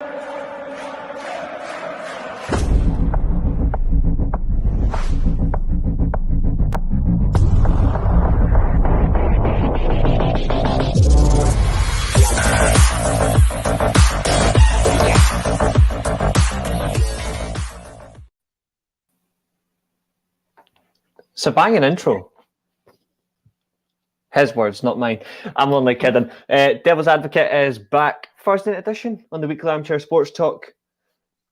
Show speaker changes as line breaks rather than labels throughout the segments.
It's a banging intro. His words, not mine. I'm only kidding. Devil's Advocate is back. Thursday edition on the weekly Armchair Sports Talk.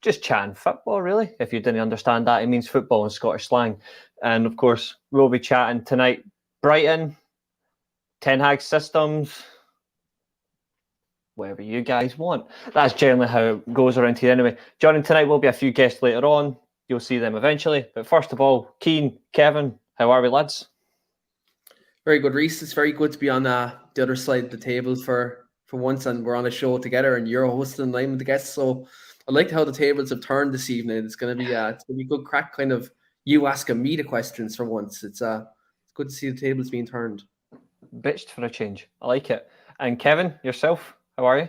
Just chatting football, really. If you didn't understand that, it means football in Scottish slang. And of course, we'll be chatting tonight. Brighton, Ten Hag systems, whatever you guys want. That's generally how it goes around here anyway. Joining tonight will be a few guests later on. You'll see them eventually. But first of all, Keane, Kevin, how are we, lads?
Very good, Reece. It's very good to be on the other side of the table for once, and we're on a show together, and you're hosting and I'm the guest. So I like how the tables have turned this evening. It's going to be good crack, kind of you asking me the questions for once. It's good to see the tables being turned.
Bitched for a change. I like it. And Kevin, yourself, how are you?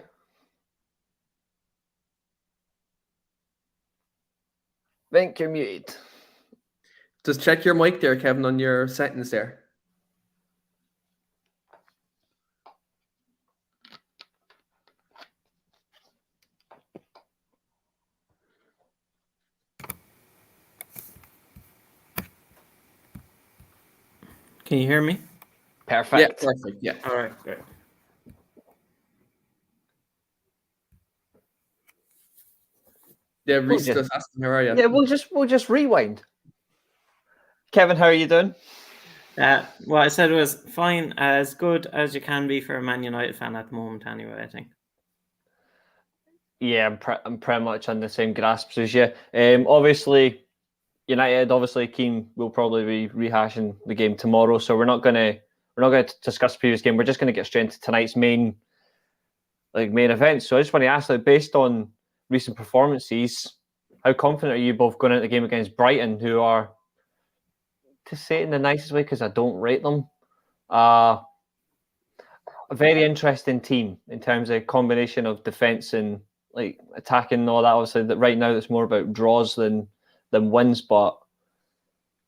Think you're muted.
Just check your mic there, Kevin, on your settings there.
Can you hear me?
Perfect.
Yeah, perfect. Yeah.
All right, great.
Yeah, Reece just asking, how are you?
Yeah, we'll just rewind. Kevin, how are you doing?
What I said was fine, as good as you can be for a Man United fan at the moment, anyway, I think.
Yeah, I'm pretty much on the same grasp as you. Obviously, United, Keane will probably be rehashing the game tomorrow, so we're not gonna discuss the previous game. We're just gonna get straight into tonight's main event. So I just want to ask, based on recent performances, how confident are you both going into the game against Brighton, who are, to say it in the nicest way, because I don't rate them, a very interesting team in terms of combination of defence and attacking and all that. Obviously, that right now it's more about draws than wins, but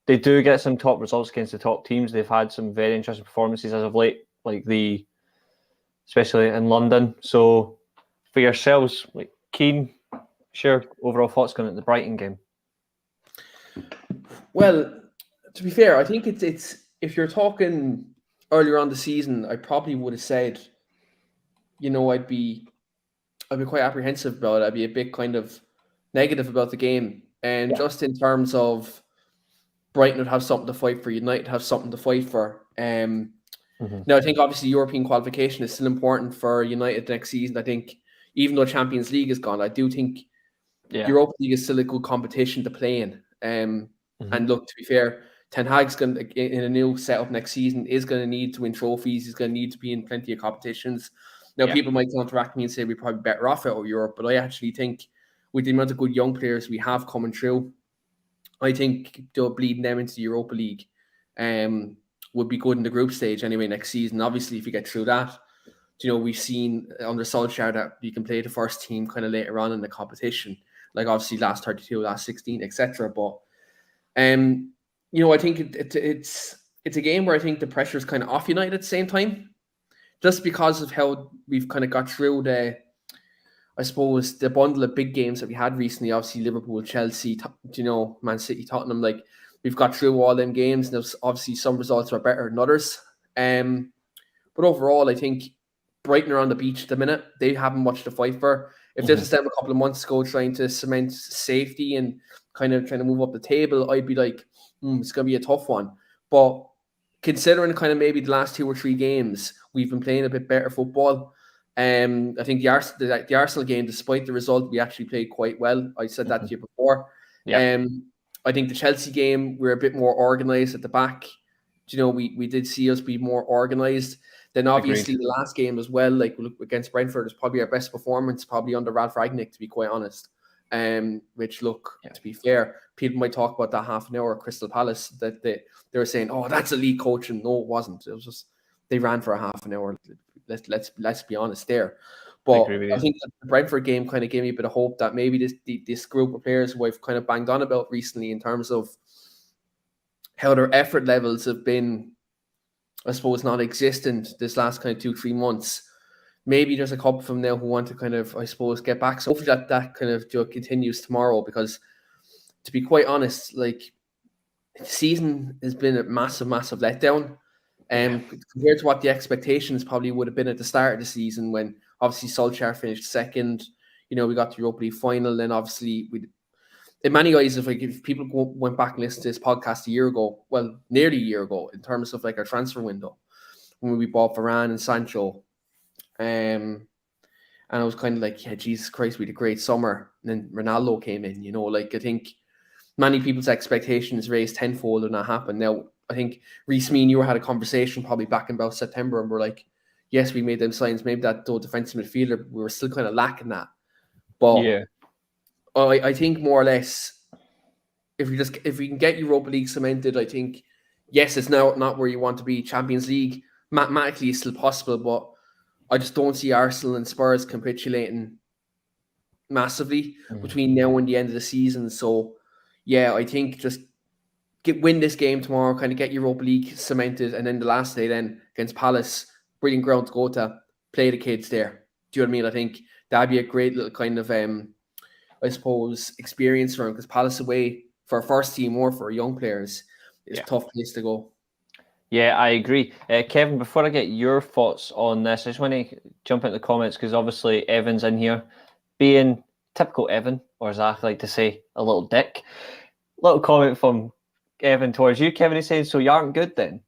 they do get some top results against the top teams. They've had some very interesting performances as of late, especially in London. So for yourselves, Keane, sure, overall thoughts going into the Brighton game?
Well, to be fair, I think it's if you're talking earlier on the season, I probably would have said, I'd be quite apprehensive about it. I'd be a bit kind of negative about the game. And just in terms of Brighton would have something to fight for, United have something to fight for. Now, I think obviously European qualification is still important for United next season. I think even though Champions League is gone, I do think Europa League is still a good competition to play in. And look, to be fair, Ten Hag's going to, in a new setup next season, is going to need to win trophies. He's going to need to be in plenty of competitions. Now, people might counteract me and say we're probably better off out of Europe, but I actually think with the amount of good young players we have coming through, I think bleeding them into the Europa League would be good in the group stage anyway next season. Obviously, if you get through that, we've seen under Solskjaer that you can play the first team kind of later on in the competition, obviously last 32, last 16, etc. But I think it's a game where I think the pressure is kind of off United at the same time, just because of how we've kind of got through the bundle of big games that we had recently. Obviously, Liverpool, Chelsea, Man City, Tottenham. We've got through all them games, and there's obviously some results are better than others. But overall, I think Brighton are on the beach at the minute. They haven't much to fight for. If this was them a couple of months ago trying to cement safety and kind of trying to move up the table, I'd be like, it's going to be a tough one. But considering kind of maybe the last 2 or 3 games, we've been playing a bit better football. I think the Arsenal game, despite the result, we actually played quite well. I said that to you before. Yeah. I think the Chelsea game, we're a bit more organised at the back. We did see us be more organised. Then obviously the last game as well, against Brentford, is probably our best performance, probably under Ralph Rangnick, to be quite honest. Which to be fair, people might talk about that half an hour at Crystal Palace that they were saying, oh, that's elite coaching. No, it wasn't. It was just they ran for a half an hour. Let's be honest there. But
agree with
I
you.
think that the Brentford game kind of gave me a bit of hope that maybe this group of players who I've kind of banged on about recently in terms of how their effort levels have been, I suppose, non-existent this last kind of 2-3 months. Maybe there's a couple of them now who want to kind of, I suppose, get back. So hopefully that kind of continues tomorrow, because to be quite honest, like, the season has been a massive letdown. Compared to what the expectations probably would have been at the start of the season, when obviously Solskjaer finished second, we got the Europa League final, then obviously in many ways, if people went back and listened to this podcast a year ago, well, nearly a year ago, in terms of like our transfer window, when we bought Varane and Sancho, and I was kind of like, yeah, Jesus Christ, we had a great summer. And then Ronaldo came in, like, I think many people's expectations raised tenfold and that happened. Now, I think Reece, me and you had a conversation probably back in about September, and we're like, yes, we made them signs. Maybe that defensive midfielder, we were still kind of lacking that. But
Yeah.
I think more or less, if we can get Europa League cemented, I think, yes, it's now not where you want to be. Champions League mathematically is still possible, but I just don't see Arsenal and Spurs capitulating massively between now and the end of the season. So, yeah, I think just win this game tomorrow, kind of get Europa League cemented, and then the last day then against Palace, brilliant ground to go to, play the kids there. Do you know what I mean? I think that'd be a great little kind of, I suppose, experience for him, because Palace away for a first team or for young players is a tough place to go.
Yeah, I agree. Kevin, before I get your thoughts on this, I just want to jump into the comments, because obviously Evan's in here, being typical Evan, or as I like to say, a little dick. Little comment from Evan towards you, Kevin. He's saying, so you aren't good then?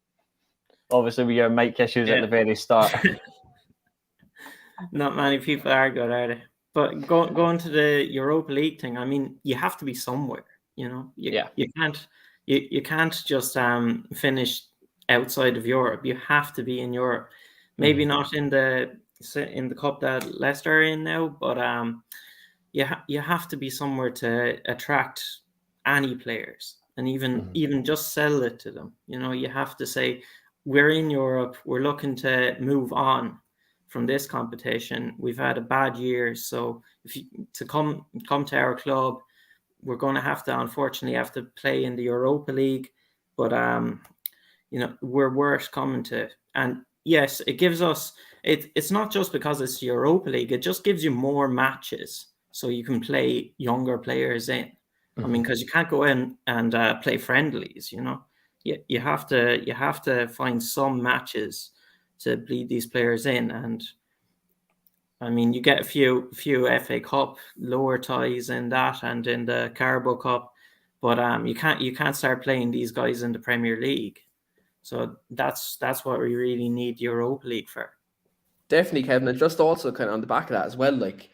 Obviously, with your mic issues at the very start.
Not many people are good, are they? But going to the Europa League thing, I mean, you have to be somewhere. You can't just finish outside of Europe. You have to be in Europe. Maybe not in the cup that Leicester are in now, but you have to be somewhere to attract any players, and even just sell it to them. You have to say, we're in Europe, we're looking to move on from this competition. We've had a bad year, so to come to our club, we're going to unfortunately have to play in the Europa League, but we're worth coming to. And yes, it gives us, it's not just because it's the Europa League, it just gives you more matches so you can play younger players in. I mean, because you can't go in and play friendlies, you have to find some matches to bleed these players in. And I mean, you get a few FA Cup lower ties in that and in the Carabao Cup, but you can't start playing these guys in the Premier League. So that's what we really need Europa League for.
Definitely, Kevin, and just also kind of on the back of that as well, like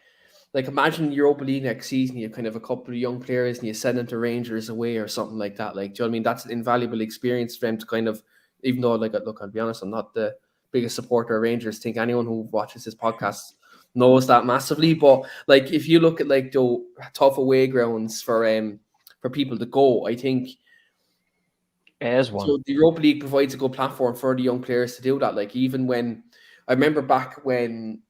imagine Europa League next season, you have kind of a couple of young players and you send them to Rangers away or something like that. Like, do you know what I mean? That's an invaluable experience for them to kind of, even though, like, look, I'll be honest, I'm not the biggest supporter of Rangers. I think anyone who watches this podcast knows that massively. But like, if you look at like the tough away grounds for people to go, I think
it is one.
So the Europa League provides a good platform for the young players to do that. Like, even when I remember back when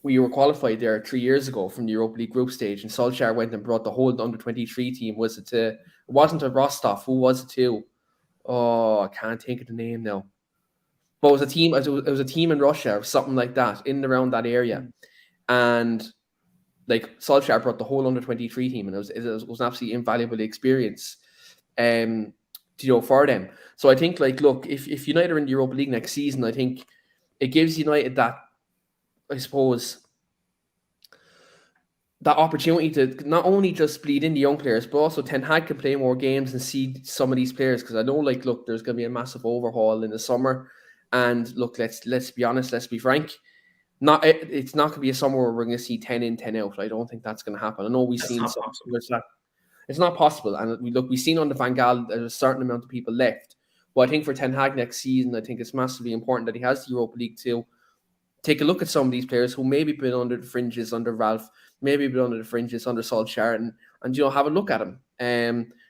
we were qualified there 3 years ago from the Europa League group stage, and Solskjaer went and brought the whole under-23 team. It wasn't a Rostov. Who was it to? Oh, I can't think of the name now. But it was a team. It was a team in Russia or something like that, in and around that area. And like, Solskjaer brought the whole under-23 team, and it was an absolutely invaluable experience for them. So I think, like, look, if United are in the Europa League next season, I think it gives United that, I suppose, that opportunity to not only just bleed in the young players, but also Ten Hag can play more games and see some of these players. Because I know, like, look, there's going to be a massive overhaul in the summer, and look, let's be honest, let's be frank. It's not going to be a summer where we're going to see 10 in, 10 out. I don't think that's going to happen. I know we've seen some. It's not possible. And we've seen under Van Gaal there's a certain amount of people left. But I think for Ten Hag next season, I think it's massively important that he has the Europa League to take a look at some of these players who maybe been under the fringes under Ralph, maybe been under the fringes under Solskjaer, and have a look at him.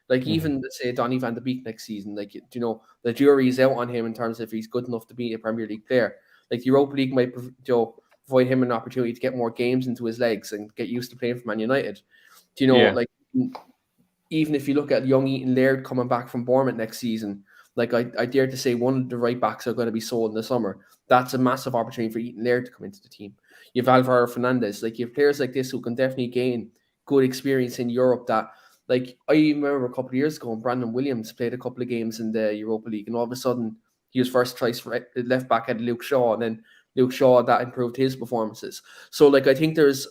Even, let's say, Donny van de Beek next season, the jury is out on him in terms of if he's good enough to be a Premier League player. Like, the Europa League might, provide him an opportunity to get more games into his legs and get used to playing for Man United. Do you know, like, even if you look at young Ethan Laird coming back from Bournemouth next season, like I dare to say one of the right backs are going to be sold in the summer. That's a massive opportunity for Ethan Laird to come into the team. You have Alvaro Fernandez. Like, you have players like this who can definitely gain good experience in Europe. That, like, I remember a couple of years ago, Brandon Williams played a couple of games in the Europa League, and all of a sudden he was first choice left back at Luke Shaw, and then Luke Shaw, that improved his performances. So, like, I think there's,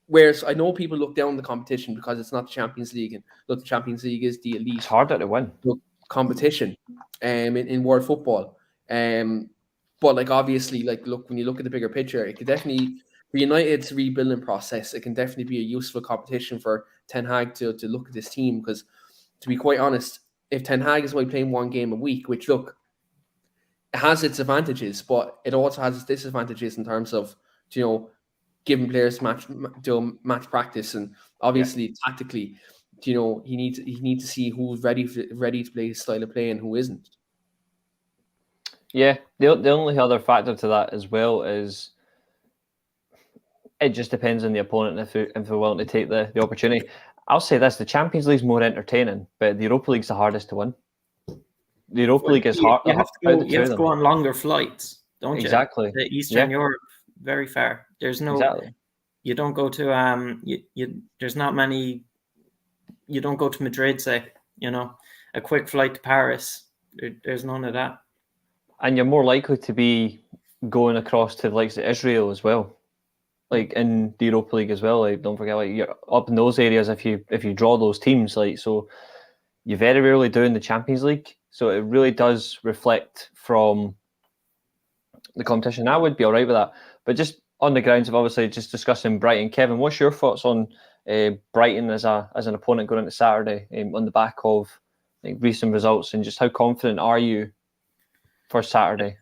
whereas I know people look down the competition because it's not the Champions League, and look, the Champions League is the elite.
It's harder to win
Competition in world football. But, like, obviously, like, look, when you look at the bigger picture, it could definitely, for United's rebuilding process, it can definitely be a useful competition for Ten Hag to look at this team. Because, to be quite honest, if Ten Hag is only playing one game a week, which, look, it has its advantages, but it also has its disadvantages in terms of, you know, giving players match practice, and obviously tactically, you know, he needs to see who's ready to play his style of play and who isn't.
Yeah, the only other factor to that as well is it just depends on the opponent if they're willing to take the opportunity. I'll say this: the Champions League's more entertaining, but the Europa League's the hardest to win. The Europa League is hard.
You have to go on longer flights, don't you?
Exactly.
The Eastern Europe, very far. There's no. You don't go to there's not many. You don't go to Madrid, say, you know, a quick flight to Paris. There's none of that.
And you're more likely to be going across to the likes of Israel as well, like in the Europa League as well. Like, don't forget, like, you're up in those areas if you draw those teams. Like, so you very rarely do in the Champions League. So it really does reflect from the competition. I would be all right with that. But just on the grounds of obviously just discussing Brighton, Kevin, what's your thoughts on Brighton as an opponent going into Saturday on the back of, like, recent results, and just how confident are you for Saturday?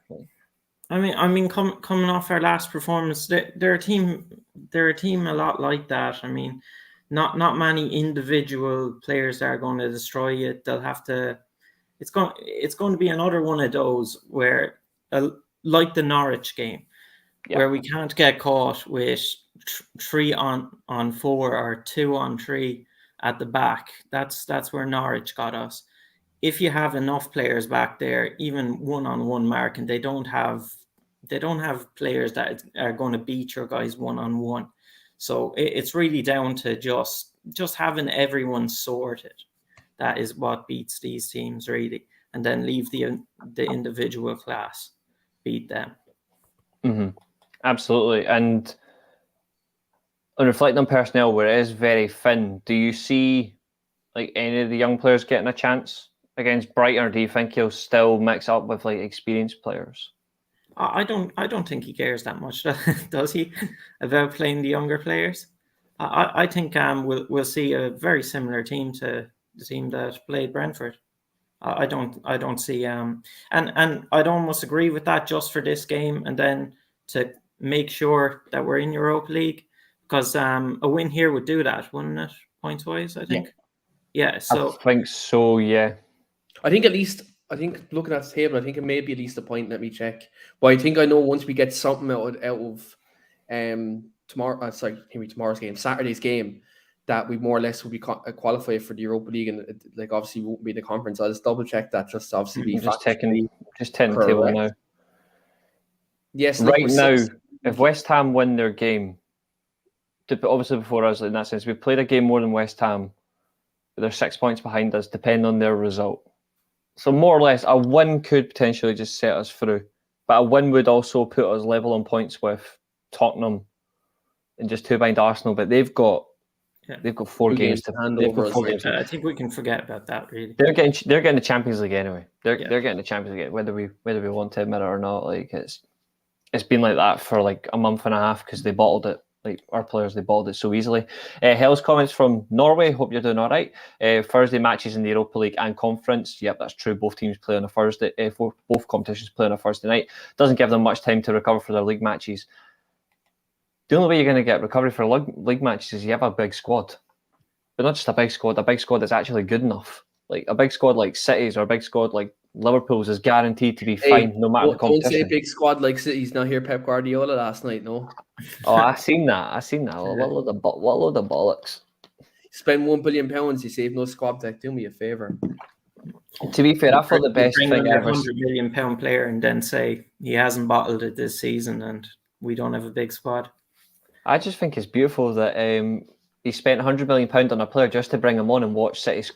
I mean, coming off our last performance, they're a team a lot like that. I mean, not many individual players that are going to destroy you. They'll have to. It's going to be another one of those where, like the Norwich game, where we can't get caught with 3 on 4 or 2 on 3 at the back. That's where Norwich got us. If you have enough players back there, even one-on-one marking, they don't have players that are going to beat your guys one-on-one. So it's really down to just having everyone sorted. That is what beats these teams, really, and then leave the individual class beat them.
Mm-hmm. Absolutely. And on reflecting on personnel, where it is very thin, do you see, like, any of the young players getting a chance against Brighton, or do you think he'll still mix up with, like, experienced players?
I don't think he cares that much, does he, about playing the younger players? I think we'll see a very similar team to the team that played Brentford. I don't see and I'd almost agree with that just for this game, and then to make sure that we're in Europa League, because a win here would do that, wouldn't it? Points wise, I think. Yeah. So
I think so. Yeah.
I think looking at the table, I think it may be at least a point. Let me check. But I think I know once we get something out of tomorrow's game, Saturday's game, that we more or less will be qualified for the Europa League, and like, obviously won't be the conference. I'll just double check that, just to obviously be
just checking the table now.
Yes,
right now, if West Ham win their game, obviously before us, in that sense, we played a game more than West Ham, but they're 6 points behind us, depending on their result. So more or less, a win could potentially just set us through, but a win would also put us level on points with Tottenham and just 2 behind Arsenal. But they've got 4 games to hand over.
I think we can forget about that. Really,
they're getting the Champions League anyway. They're getting the Champions League, whether we want to admit it or not. Like, it's been like that for like a month and a half because they bottled it. Like, our players, they bottled it so easily. Hell's comments from Norway. Hope you're doing all right. Thursday matches in the Europa League and Conference. Yep, that's true. Both teams play on a Thursday. Both competitions play on a Thursday night. Doesn't give them much time to recover for their league matches. The only way you're going to get recovery for league matches is you have a big squad. But not just a big squad that's actually good enough. Like a big squad like City's or a big squad like Liverpool's is guaranteed to be fine no matter the
Don't say
competition.
big squad like City's not here. Pep Guardiola last night, no.
Oh, I seen that. What load of bollocks.
Spend £1 billion, you save no squad deck. Do me a favour.
To be fair, I thought the best
bring
thing
in
ever.
£100 million player and then say he hasn't bottled it this season and we don't have a big squad.
I just think it's beautiful that he spent £100 million on a player just to bring him on and watch City's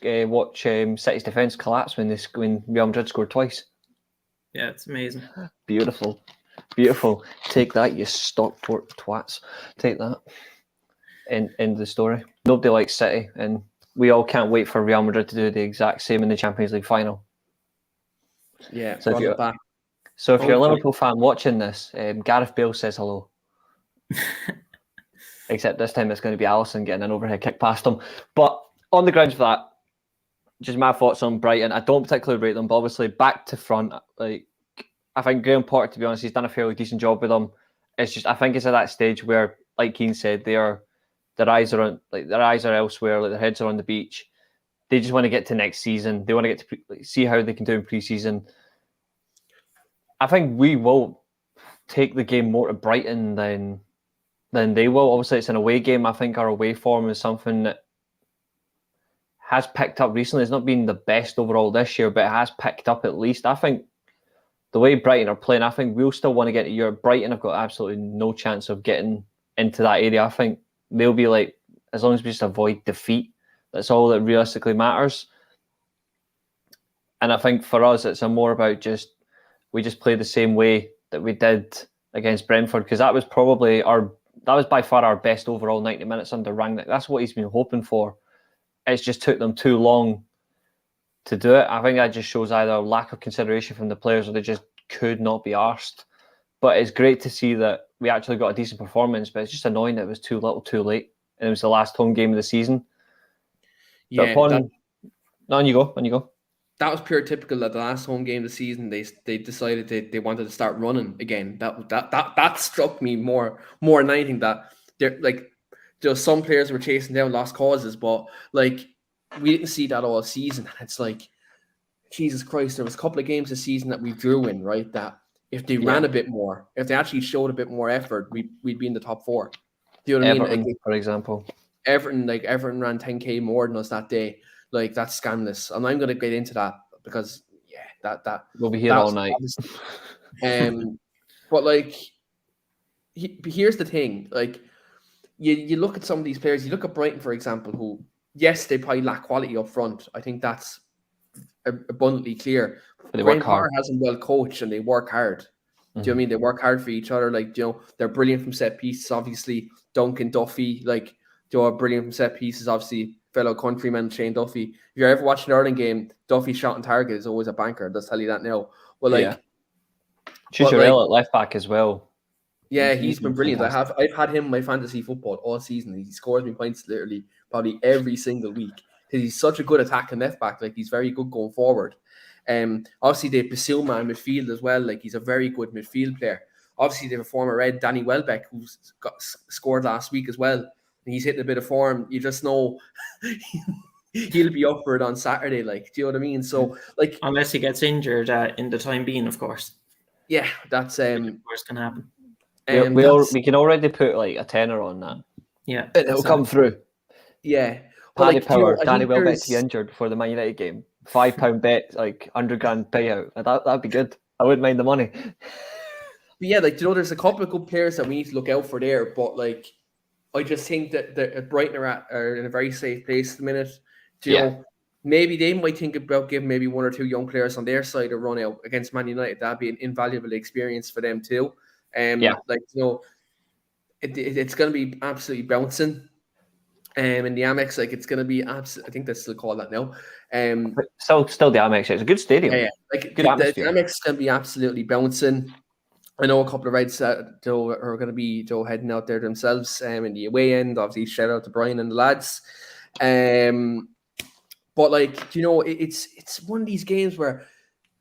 defence collapse when Real Madrid scored twice.
Yeah, it's amazing.
Beautiful. Take that, you Stockport twats. Take that. End of the story. Nobody likes City, and we all can't wait for Real Madrid to do the exact same in the Champions League final.
Yeah,
so if you're a Liverpool fan watching this, Gareth Bale says hello. Except this time it's going to be Alisson getting an overhead kick past him. But on the grounds for that, just my thoughts on Brighton. I don't particularly rate them, but obviously back to front, like I think Graham Potter, to be honest, he's done a fairly decent job with them. It's just I think it's at that stage where, like Keane said, their eyes are elsewhere, like their heads are on the beach. They just want to get to next season. They want to get to see how they can do in pre-season. I think we will take the game more to Brighton than they will. Obviously, it's an away game. I think our away form is something that has picked up recently. It's not been the best overall this year, but it has picked up at least. I think the way Brighton are playing, I think we'll still want to get to Europe. Brighton have got absolutely no chance of getting into that area. I think they'll be like, as long as we just avoid defeat, that's all that realistically matters. And I think for us, it's more about we just play the same way that we did against Brentford, because that was by far our best overall 90 minutes under Rangnick. That's what he's been hoping for. It's just took them too long to do it. I think that just shows either lack of consideration from the players or they just could not be arsed. But it's great to see that we actually got a decent performance, but it's just annoying that it was too little too late. And it was the last home game of the season.
Yeah.
On you go.
That was pure typical that the last home game of the season they decided they wanted to start running again. That struck me more than anything, that they're like just some players were chasing down lost causes, but like we didn't see that all season. It's like, Jesus Christ, there was a couple of games this season that we drew in, right? That if they ran a bit more, if they actually showed a bit more effort, we'd be in the top four. Do you know what I mean? Like,
for example.
Everton ran 10k more than us that day. Like, that's scandalous. And I'm going to get into that because that
we'll be here all night.
But like, here's the thing. Like, you look at some of these players. You look at Brighton, for example, who, yes, they probably lack quality up front. I think that's abundantly clear.
But they work hard.
Has them well coached and they work hard. Do you know what I mean? They work hard for each other. Like, they're brilliant from set pieces. Obviously, Duncan Duffy, like, are brilliant from set pieces. Obviously, fellow countryman Shane Duffy. If you're ever watching an Ireland game, Duffy's shot on target is always a banker. I'll tell you that now. Well, like,
Chicharello at left back as well.
Yeah, he's been brilliant. Fantastic. I've had him in my fantasy football all season. He scores me points literally probably every single week because he's such a good attacking left back. Like, he's very good going forward. Obviously they pursue him in midfield as well. Like, he's a very good midfield player. Obviously they have a former Red, Danny Welbeck, who's scored last week as well. And he's hitting a bit of form. You just know he'll be up for it on Saturday. Like, do you know what I mean? So, like,
unless he gets injured in the time being, of course.
Yeah, that's
of course can happen.
We can already put like a tenner on that.
Yeah,
it'll come through.
Yeah,
Paddy Power, Danny Welbeck to be injured before the Man United game. £5 bet, like £100,000 payout. That'd be good. I wouldn't mind the money.
But yeah, like, there's a couple of good players that we need to look out for there. But like, I just think that Brighton are in a very safe place at the minute. Do you know, maybe they might think about giving maybe one or two young players on their side a run out against Man United. That'd be an invaluable experience for them too. Like, it's going to be absolutely bouncing. In the Amex, like, it's going to be absolutely. I think they still call that now.
Still the Amex. It's a good stadium.
Yeah. Like,
good atmosphere.
The Amex is going to be absolutely bouncing. I know a couple of Reds that are going to be heading out there themselves in the away end. Obviously, shout out to Brian and the lads. But like, it's one of these games where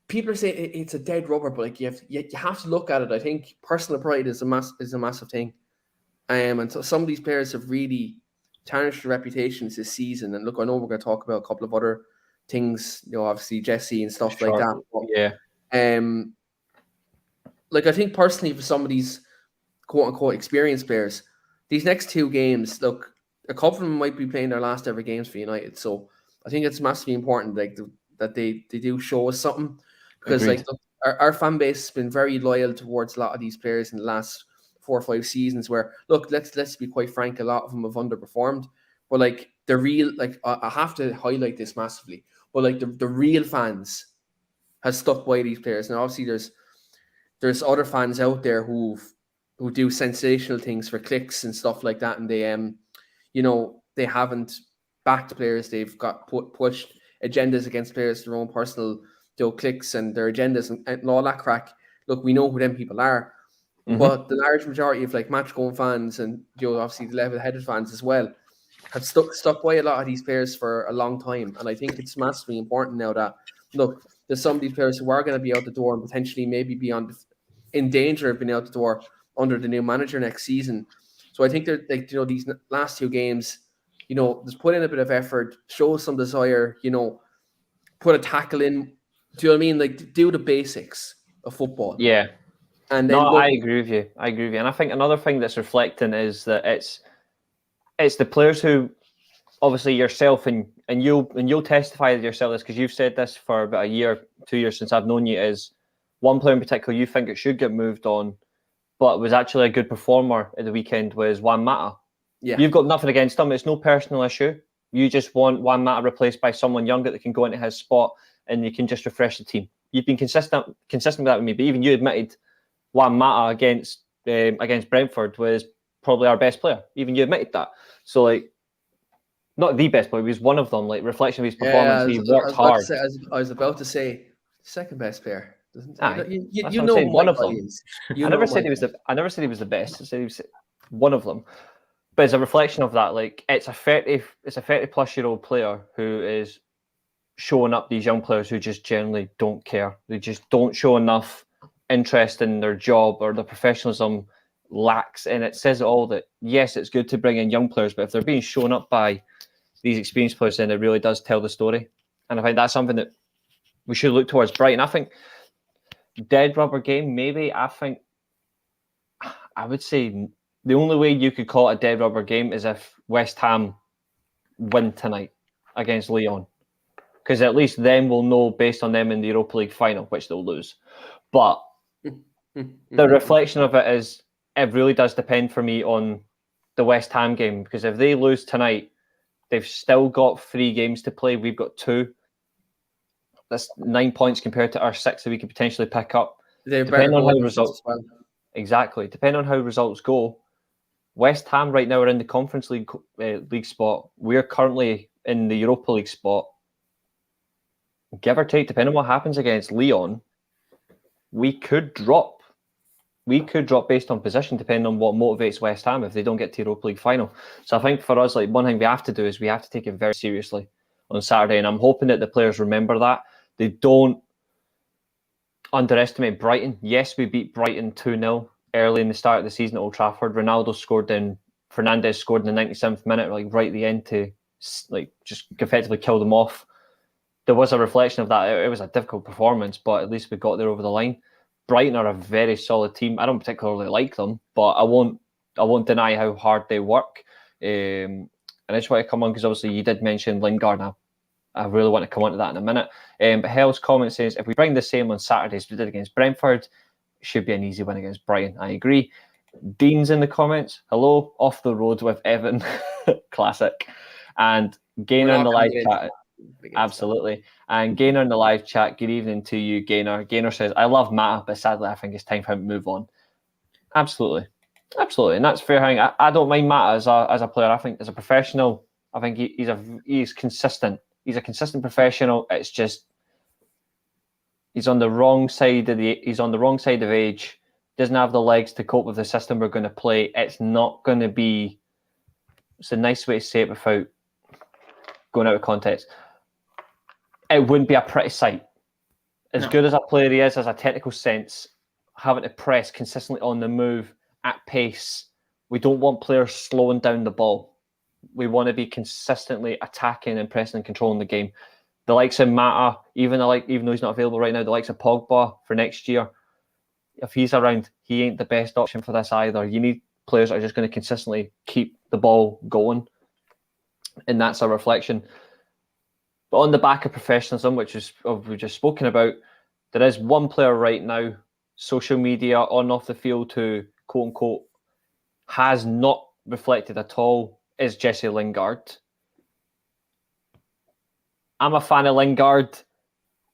people say it's a dead rubber, but like you have to look at it. I think personal pride is a massive thing. And so some of these players have really tarnished their reputations this season. And look, I know we're going to talk about a couple of other things, obviously Jesse and stuff like
Sure.
that. But,
yeah.
Like I think personally for some of these quote unquote experienced players, these next 2 games, look, a couple of them might be playing their last ever games for United. So I think it's massively important that they do show us something, because
Agreed.
like look, our fan base has been very loyal towards a lot of these players in the last 4 or 5 seasons. Where look, let's be quite frank, a lot of them have underperformed. But like the real, like I have to highlight this massively. But like the real fans has stuck by these players, and obviously there's other fans out there who do sensational things for clicks and stuff like that, and they they haven't backed players. They've got pushed agendas against players, their own personal clicks and their agendas and all that crack. Look, we know who them people are, but the large majority of like match going fans and obviously the level-headed fans as well have stuck by a lot of these players for a long time, and I think it's massively important now that look, there's some of these players who are going to be out the door and potentially maybe be in danger of being out the door under the new manager next season. So I think they're like, these last 2 games, just put in a bit of effort, show some desire, put a tackle in. Do you know what I mean? Like do the basics of football.
Yeah.
And then
I agree with you. And I think another thing that's reflecting is that it's the players who, obviously yourself and you'll testify to yourself this, because you've said this for about a year, 2 years since I've known you, is one player in particular you think it should get moved on, but was actually a good performer at the weekend, was Juan Mata.
Yeah.
You've got nothing against him. It's no personal issue. You just want Juan Mata replaced by someone younger that can go into his spot and you can just refresh the team. You've been consistent with that with me, but even you admitted Juan Mata against Brentford was probably our best player. Even you admitted that. So like, not the best player, he was one of them. Like reflection of his performance, he worked hard.
I was about to say second best player. You
know one of them.
I
never said he was the best. I said he was one of them. But it's a reflection of that. Like it's a 30-plus-year-old player who is showing up these young players who just generally don't care. They just don't show enough interest in their job, or the professionalism lacks. And it says it all that yes, it's good to bring in young players, but if they're being shown up by these experienced players, then it really does tell the story. And I think that's something that we should look towards Brighton. I think dead rubber game, maybe. I would say the only way you could call it a dead rubber game is if West Ham win tonight against Lyon, because at least then we'll know based on them in the Europa League final, which they'll lose. But the reflection of it is, it really does depend for me on the West Ham game, because if they lose tonight, they've still got 3 games to play. We've got 2. That's 9 points compared to our 6 that we could potentially pick up. Depending on how results Depending on how results go, West Ham right now are in the Conference League spot. We're currently in the Europa League spot. Give or take, depending on what happens against Lyon, we could drop. We could drop based on position, depending on what motivates West Ham if they don't get to Europa League final. So I think for us, like, one thing we have to do is we have to take it very seriously on Saturday, and I'm hoping that the players remember that. They don't underestimate Brighton. Yes, we beat Brighton 2-0 early in the start of the season at Old Trafford. Fernandes scored in the 97th minute, like right at the end, to like just effectively kill them off. There was a reflection of that. It was a difficult performance, but at least we got there over the line. Brighton are a very solid team. I don't particularly like them, but I won't deny how hard they work. And I just want to come on because obviously you did mention Lingard. I really want to come on to that in a minute. But Hell's comment says, if we bring the same on Saturday as we did against Brentford, it should be an easy win against Brighton. I agree. Dean's in the comments. Hello, off the road with Evan. Classic. And Gaynor in the live chat. Absolutely. And Gaynor in the live chat, good evening to you, Gaynor. Gaynor says, I love Mata, but sadly I think it's time for him to move on. Absolutely. And that's fair. I don't mind Mata as a player. I think as a professional, I think he's consistent. He's a consistent professional. It's just he's on the wrong side of age. Doesn't have the legs to cope with the system we're going to play. It's not going to be. It's a nice way to say it without going out of context. It wouldn't be a pretty sight. As good as a player he is, as a technical sense, having to press consistently on the move at pace. We don't want players slowing down the ball. We want to be consistently attacking and pressing and controlling the game. The likes of Mata, even though he's not available right now, the likes of Pogba for next year, if he's around, he ain't the best option for this either. You need players that are just going to consistently keep the ball going, and that's a reflection. But on the back of professionalism, which is we've just spoken about, there is one player right now, social media, on and off the field, who, quote unquote, has not reflected at all, is Jesse Lingard. I'm a fan of Lingard.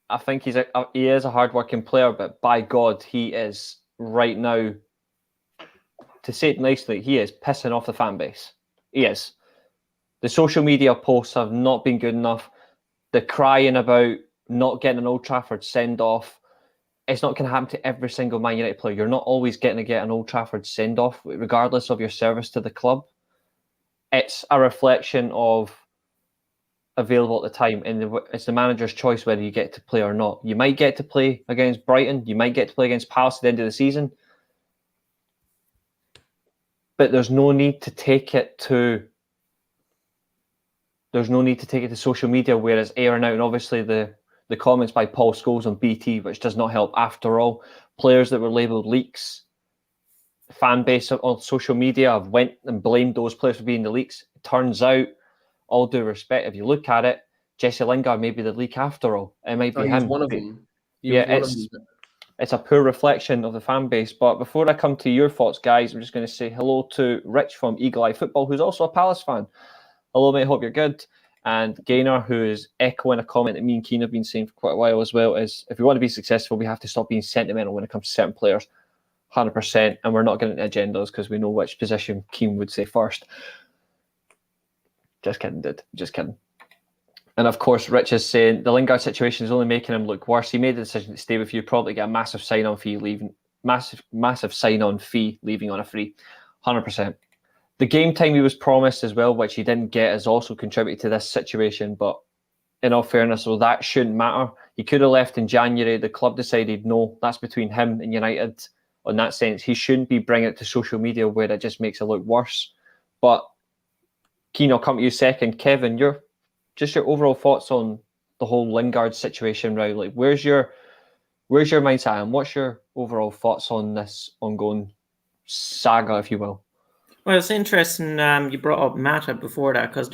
I think he is a hard-working player, but by God, he is right now, to say it nicely, he is pissing off the fan base. He is. The social media posts have not been good enough. The crying about not getting an Old Trafford send-off, it's not going to happen to every single Man United player. You're not always getting to get an Old Trafford send-off, regardless of your service to the club. It's a reflection of available at the time, and it's the manager's choice whether you get to play or not. You might get to play against Brighton, you might get to play against Palace at the end of the season, but there's no need to take it to social media where it's airing out. And obviously the comments by Paul Scholes on BT, which does not help after all. Players that were labelled leaks, fan base on social media have went and blamed those players for being the leaks. It turns out, all due respect, if you look at it, Jesse Lingard may be the leak after all. It might be him.
One of them.
It's a poor reflection of the fan base. But before I come to your thoughts, guys, I'm just going to say hello to Rich from Eagle Eye Football, who's also a Palace fan. Hello, mate. Hope you're good. And Gaynor, who is echoing a comment that me and Keane have been saying for quite a while as well, is if we want to be successful, we have to stop being sentimental when it comes to certain players. 100%. And we're not getting into agendas because we know which position Keane would say first. Just kidding, dude. Just kidding. And of course, Rich is saying the Lingard situation is only making him look worse. He made the decision to stay with you, probably get a massive sign-on fee leaving, massive sign-on fee leaving on a free. 100%. The game time he was promised as well, which he didn't get, has also contributed to this situation. But in all fairness, well, that shouldn't matter. He could have left in January. The club decided no, that's between him and United. In that sense, he shouldn't be bringing it to social media where it just makes it look worse. But Keane, I'll come to you second. Kevin, your overall thoughts on the whole Lingard situation, right? Like, where's your mindset and what's your overall thoughts on this ongoing saga, if you will?
Well, it's interesting you brought up Mata before that, because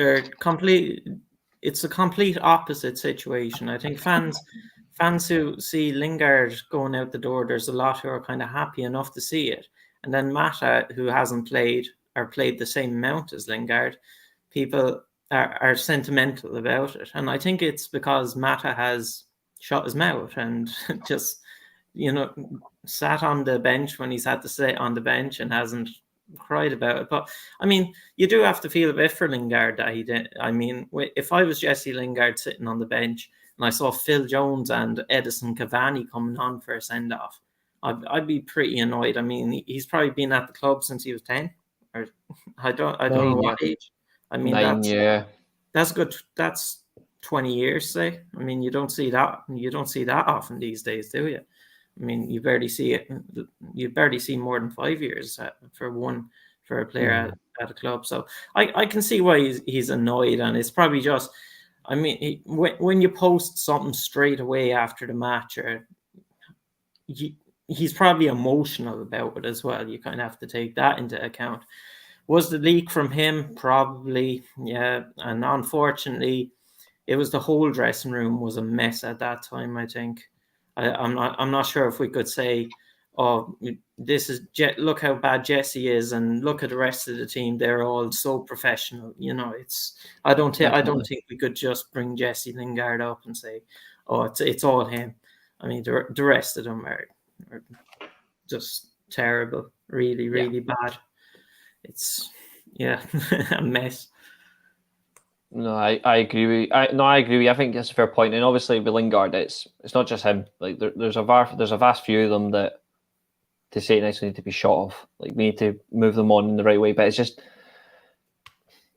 it's a complete opposite situation. I think fans who see Lingard going out the door, there's a lot who are kind of happy enough to see it. And then Mata, who hasn't played or played the same amount as Lingard, people are sentimental about it. And I think it's because Mata has shut his mouth and just, sat on the bench when he's had to sit on the bench and hasn't cried about it. But I mean, you do have to feel a bit for Lingard that he did. I mean, if I was Jesse Lingard sitting on the bench and I saw Phil Jones and Edison Cavani coming on for a send-off, I'd be pretty annoyed. I mean, he's probably been at the club since he was 10, or I don't know what age. I mean, that's good. That's 20 years, say. I mean, you don't see that often these days, do you? I mean, you barely see it. You barely see more than 5 years for a player at a club. So I can see why he's annoyed, and it's probably just. I mean, when you post something straight away after the match, or he's probably emotional about it as well. You kind of have to take that into account. Was the leak from him? Probably, yeah. And unfortunately, it was the whole dressing room was a mess at that time, I think. I'm not sure if we could say, oh, look how bad Jesse is, and look at the rest of the team. They're all so professional. I don't think we could just bring Jesse Lingard up and say, oh, it's all him. I mean, the rest of them are just terrible, really, really bad. It's a mess.
No, I agree with you. I agree with you. I think that's a fair point. And obviously with Lingard, it's not just him. Like there's a vast few of them that, to say it nicely, need to be shot off. Like we need to move them on in the right way. But it's just,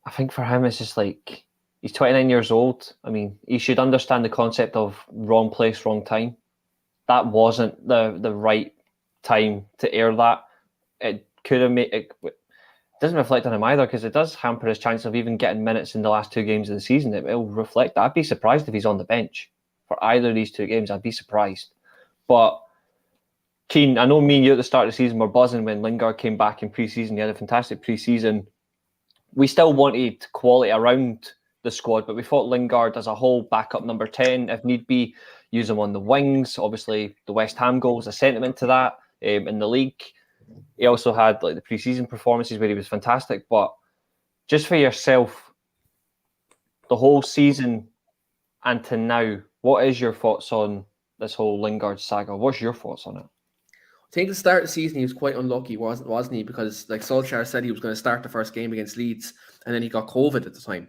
I think for him, it's just like he's 29 years old. I mean, he should understand the concept of wrong place, wrong time. That wasn't the right time to air that. It could have made it. doesn't reflect on him either, because it does hamper his chance of even getting minutes in the last 2 games of the season. It'll reflect that. I'd be surprised if he's on the bench for either of these 2 games. I'd be surprised. But Keane, I know me and you at the start of the season were buzzing when Lingard came back in pre-season. He had a fantastic pre-season. We still wanted quality around the squad, but we thought Lingard as a whole, backup number 10, if need be, use him on the wings. Obviously, the West Ham goal was a sentiment to that in the league. He also had like the pre-season performances where he was fantastic. But just for yourself, the whole season and to now, what is your thoughts on this whole Lingard saga? What's your thoughts on it?
I think at the start of the season he was quite unlucky, wasn't he? Because like Solskjaer said he was going to start the first game against Leeds, and then he got COVID at the time,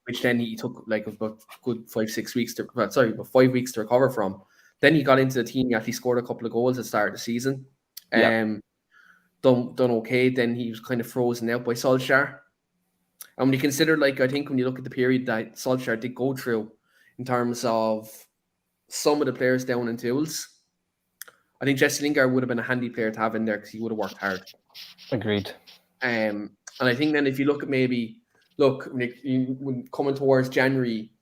which then he took like about good 5 weeks to recover from. Then he got into the team. He actually scored a couple of goals at the start of the season. Done okay. Then he was kind of frozen out by Solskjaer. And when you consider, like, I think when you look at the period that Solskjaer did go through in terms of some of the players down in tools, I think Jesse Lingard would have been a handy player to have in there because he would have worked hard.
Agreed.
And I think then if you look at when coming towards January,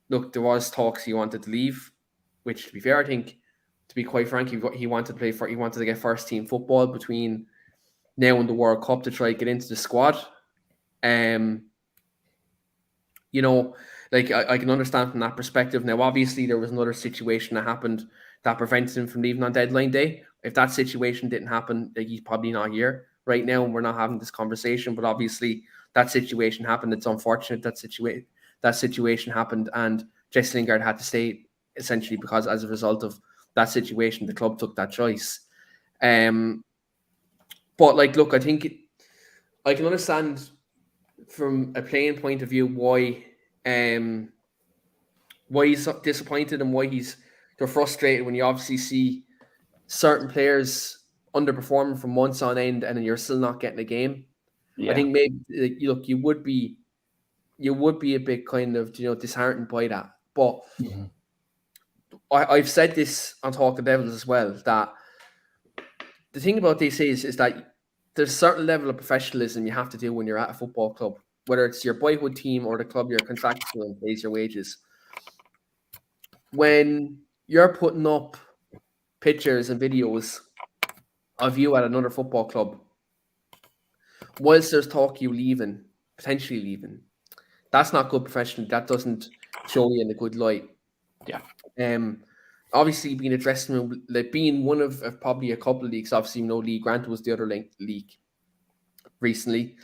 there was talks he wanted to leave, which to be fair, I think, to be quite frank, he wanted to get first team football between now and the World Cup to try to get into the squad. I can understand from that perspective. Now, obviously, there was another situation that happened that prevented him from leaving on deadline day. If that situation didn't happen, he's probably not here right now, and we're not having this conversation. But obviously, that situation happened. It's unfortunate that situation happened, and Jesse Lingard had to stay essentially because, as a result of that situation, the club took that choice. But I think I can understand from a playing point of view why he's disappointed and why they're frustrated when you obviously see certain players underperforming for months on end and then you're still not getting a game. Yeah. I think maybe you would be a bit kind of disheartened by that. But I've said this on Talk of Devils as well, that the thing about this is that there's a certain level of professionalism you have to do when you're at a football club, whether it's your boyhood team or the club you're contracted to and pays your wages. When you're putting up pictures and videos of you at another football club, whilst there's talk of you potentially leaving, that's not good professionally. That doesn't show you in a good light.
Yeah.
Obviously, being a dressing room, like being one of probably a couple of leagues. Obviously, Lee Grant was the other league recently.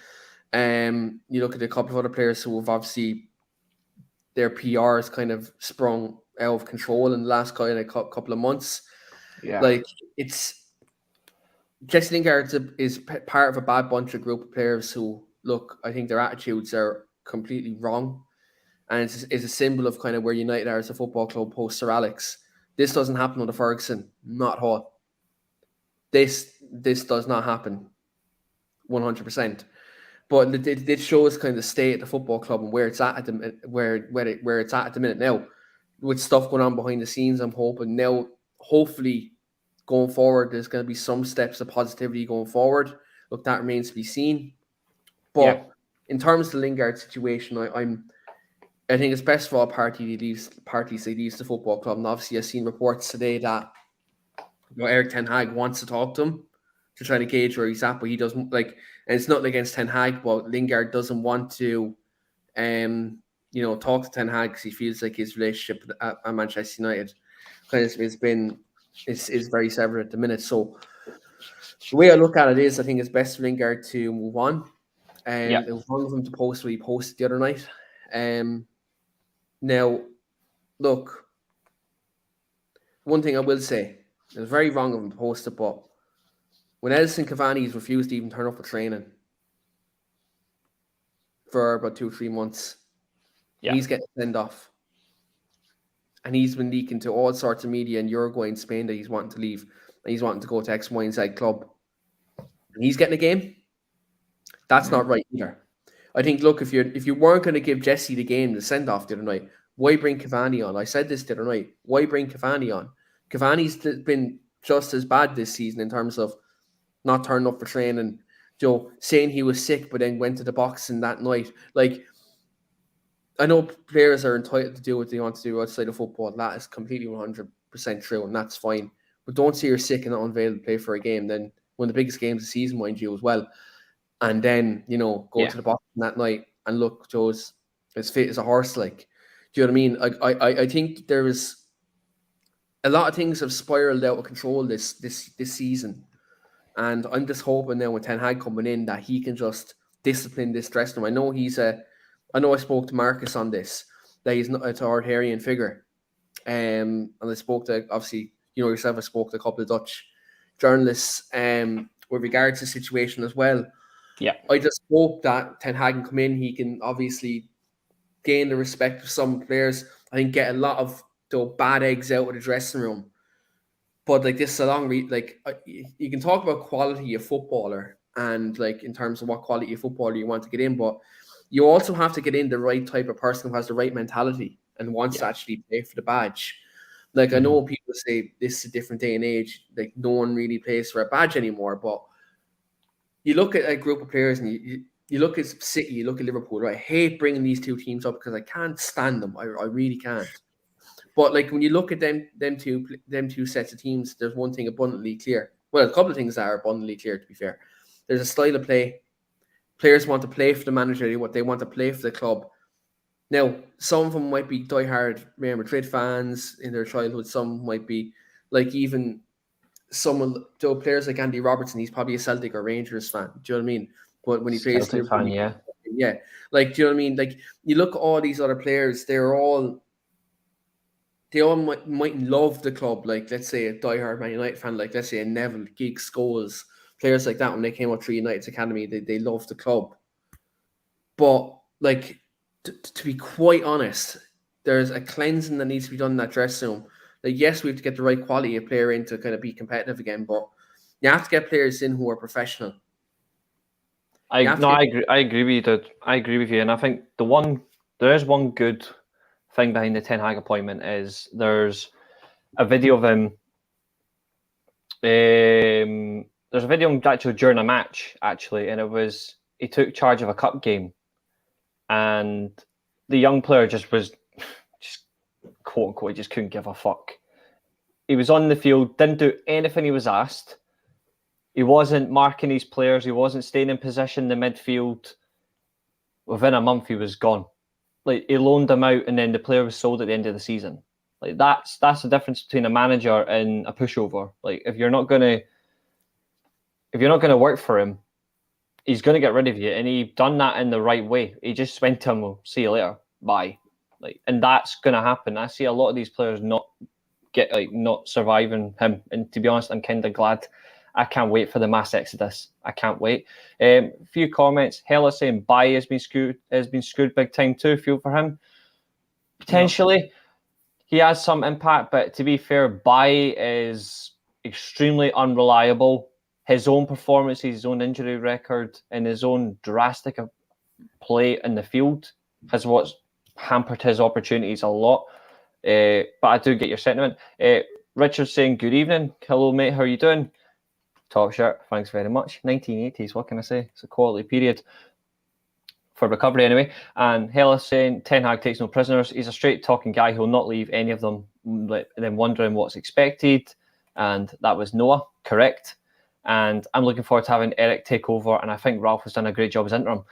You look at a couple of other players who have obviously their PR has kind of sprung out of control in the last kind of couple of months.
Yeah,
like it's Jesse Lingard is part of a bad bunch of group of players who I think their attitudes are completely wrong, and it's a symbol of kind of where United are as a football club post Sir Alex. This doesn't happen under Ferguson, not hot. This does not happen 100%. But it shows kind of the state of the football club and where it's at where it's at the minute now, with stuff going on behind the scenes. I'm hoping now, hopefully, going forward, there's going to be some steps of positivity going forward. Look, that remains to be seen. But in terms of the Lingard situation, I think it's best for all parties he leaves the football club. And obviously, I've seen reports today that Eric Ten Hag wants to talk to him to try to gauge where he's at, but he doesn't like. And it's nothing against Ten Hag, but Lingard doesn't want to, talk to Ten Hag because he feels like his relationship at Manchester United kind of is very severed at the minute. So the way I look at it is, I think it's best for Lingard to move on. It was wrong of him to post what he posted the other night. Now, look, one thing I will say, it was very wrong of him to post it, but when Edison Cavani's refused to even turn up for training for about 2-3 months, he's getting sent off. And he's been leaking to all sorts of media in Uruguay and Spain that he's wanting to leave. And he's wanting to go to X, Y, and Z club. And he's getting a game. That's not right either. I think, look, if you weren't going to give Jesse the game, the send-off the other night, why bring Cavani on? I said this the other night. Why bring Cavani on? Cavani's been just as bad this season in terms of not turning up for training, Joe, saying he was sick, but then went to the boxing that night. Like, I know players are entitled to do what they want to do outside of football. That is completely 100% true, and that's fine. But don't say you're sick and not unavailable to play for a game. Then one of the biggest games of the season, mind you, as well. And then, go to the boxing that night and look, Joe's as fit as a horse. Like, do you know what I mean? I think there is a lot of things have spiraled out of control this season. And I'm just hoping now with Ten Hag coming in that he can just discipline this dressing room. I know I spoke to Marcus on this, that he's not an authoritarian figure. And I spoke to, obviously, yourself, I spoke to a couple of Dutch journalists with regards to the situation as well.
Yeah.
I just hope that Ten Hag can come in, he can obviously gain the respect of some players. I think get a lot of the bad eggs out of the dressing room. But like this is a long you can talk about quality of footballer and like in terms of what quality of footballer you want to get in, but you also have to get in the right type of person who has the right mentality and wants to actually play for the badge. Like I know people say this is a different day and age, like no one really plays for a badge anymore, but you look at a group of players and you look at City, you look at Liverpool, right? I hate bringing these two teams up because I can't stand them. I really can't. But like when you look at them two sets of teams, there's one thing abundantly clear. Well, a couple of things that are abundantly clear, to be fair. There's a style of play. Players want to play for the manager. They want to play for the club. Now, some of them might be diehard Real Madrid fans in their childhood. Some might be like even players like Andy Robertson. He's probably a Celtic or Rangers fan. Do you know what I mean? But when he plays
Celtic fan,
yeah. Like, do you know what I mean? Like you look at all these other players. They all mightn't love the club, like let's say a diehard Man United fan, like let's say a Neville, Giggs, Scholes, players like that. When they came up through United's academy, they loved the club. But like to be quite honest, there's a cleansing that needs to be done in that dressing room. Like yes, we have to get the right quality of player in to kind of be competitive again, but you have to get players in who are professional.
I agree with you, dude. I agree with you, and I think there is one good thing behind the Ten Hag appointment is there's a video of him. There's a video of him actually during a match, actually, and he took charge of a cup game, and the young player just quote unquote just couldn't give a fuck. He was on the field, didn't do anything he was asked. He wasn't marking his players. He wasn't staying in position in the midfield. Within a month, he was gone. Like he loaned them out, and then the player was sold at the end of the season. Like that's the difference between a manager and a pushover. Like if you're not gonna work for him, he's gonna get rid of you, and he done that in the right way. He just went to him, "Well, see you later, bye." Like, and that's gonna happen. I see a lot of these players not surviving him, and to be honest, I'm kind of glad. I can't wait for the mass exodus. I can't wait. A few comments. Hella saying Baye has been screwed big time too. Feel for him. Potentially, he has some impact, but to be fair, Baye is extremely unreliable. His own performance, his own injury record, and his own drastic play in the field has what's hampered his opportunities a lot. But I do get your sentiment. Richard's saying, good evening. Hello, mate. How are you doing? Top shirt. Thanks very much. 1980s. What can I say? It's a quality period for recovery anyway. And Hella's saying, Ten Hag takes no prisoners. He's a straight-talking guy who'll not leave any of them then wondering what's expected. And that was Noah. Correct. And I'm looking forward to having Eric take over. And I think Ralph has done a great job as interim.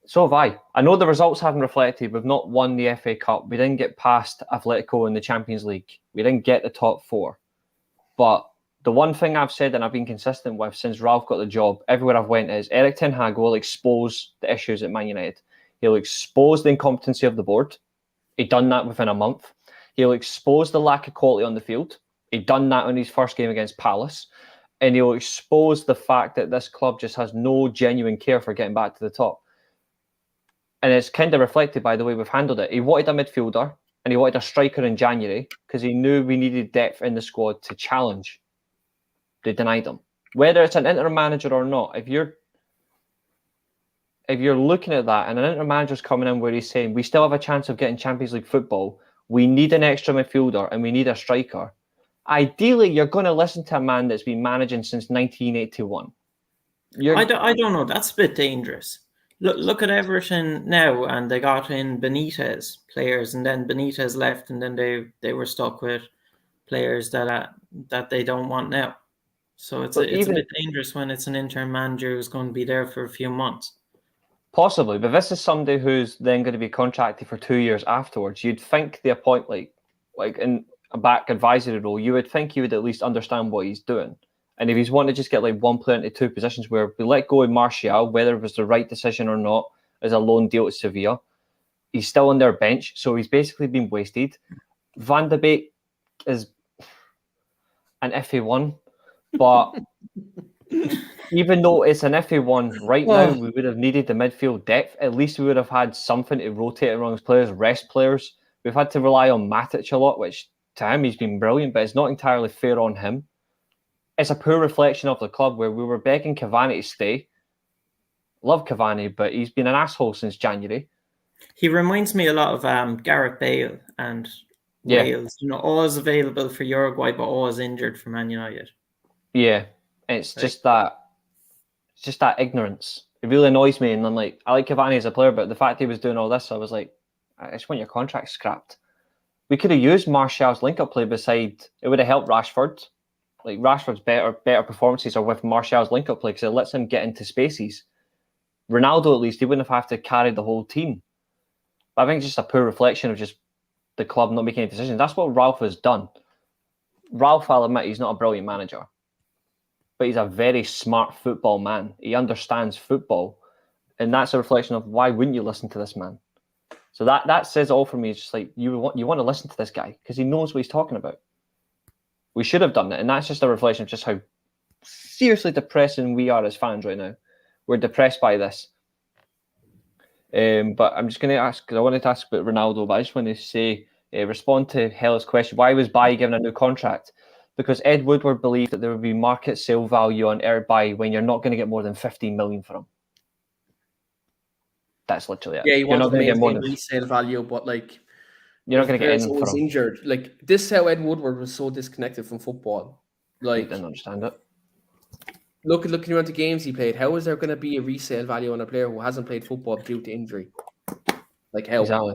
So have I. I know the results haven't reflected. We've not won the FA Cup. We didn't get past Atletico in the Champions League. We didn't get the top four. But the one thing I've said and I've been consistent with since Ralph got the job, everywhere I've went, is Eric Ten Hag will expose the issues at Man United. He'll expose the incompetency of the board. He'd done that within a month. He'll expose the lack of quality on the field. He'd done that in his first game against Palace. And he'll expose the fact that this club just has no genuine care for getting back to the top. And it's kind of reflected by the way we've handled it. He wanted a midfielder and he wanted a striker in January because he knew we needed depth in the squad to challenge. They denied him. Whether it's an interim manager or not, if you're looking at that and an interim manager's coming in where he's saying we still have a chance of getting Champions League football, we need an extra midfielder and we need a striker. Ideally, you're going to listen to a man that's been managing since 1981.
I don't know. That's a bit dangerous. Look at Everton now, and they got in Benitez players, and then Benitez left, and then they were stuck with players that they don't want now. So it's a bit dangerous when it's an interim manager who's going to be there for a few months.
Possibly, but this is somebody who's then going to be contracted for 2 years afterwards. You'd think the appointment, like in a back advisory role, you would think he would at least understand what he's doing. And if he's wanting to just get like one player into two positions where we let go of Martial, whether it was the right decision or not, as a loan deal to Sevilla, he's still on their bench, so he's basically been wasted. Van de Beek is an iffy one, but even though it's an iffy one right now, we would have needed the midfield depth. At least we would have had something to rotate around his players, rest players. We've had to rely on Matic a lot, which to him he's been brilliant, but it's not entirely fair on him. It's a poor reflection of the club where we were begging Cavani to stay. Love Cavani, but he's been an asshole since January.
He reminds me a lot of Gareth Bale and Wales. You know, always available for Uruguay, but always injured for Man United. Yeah,
it's just that ignorance. It really annoys me, and I'm like, I like Cavani as a player, but the fact he was doing all this, I was like, I just want your contract scrapped. We could have used Martial's link-up play beside. It would have helped Rashford. Like Rashford's better performances are with Martial's link-up play because it lets him get into spaces. Ronaldo, at least, he wouldn't have to carry the whole team. But I think it's just a poor reflection of just the club not making any decisions. That's what Ralph has done. Ralph, I'll admit, he's not a brilliant manager, but he's a very smart football man. He understands football, and that's a reflection of why wouldn't you listen to this man? So that says all for me. It's just like you want to listen to this guy because he knows what he's talking about. We should have done it, and that's just a reflection of just how seriously depressing we are as fans right now. We're depressed by this. But I'm just going to ask, because I wanted to ask about Ronaldo, but I just want to say, respond to Hella's question. Why was Bailly given a new contract? Because Ed Woodward believed that there would be market sale value on Eric Bailly when you're not going to get more than 15 million for him. That's literally it.
Yeah, he wants to maintain resale value, but like
you're not going to get anything for him.
Injured. Like this is how Ed Woodward was so disconnected from football. Like
I didn't understand it.
Looking around the games he played, how is there going to be a resale value on a player who hasn't played football due to injury? Like how?
Exactly.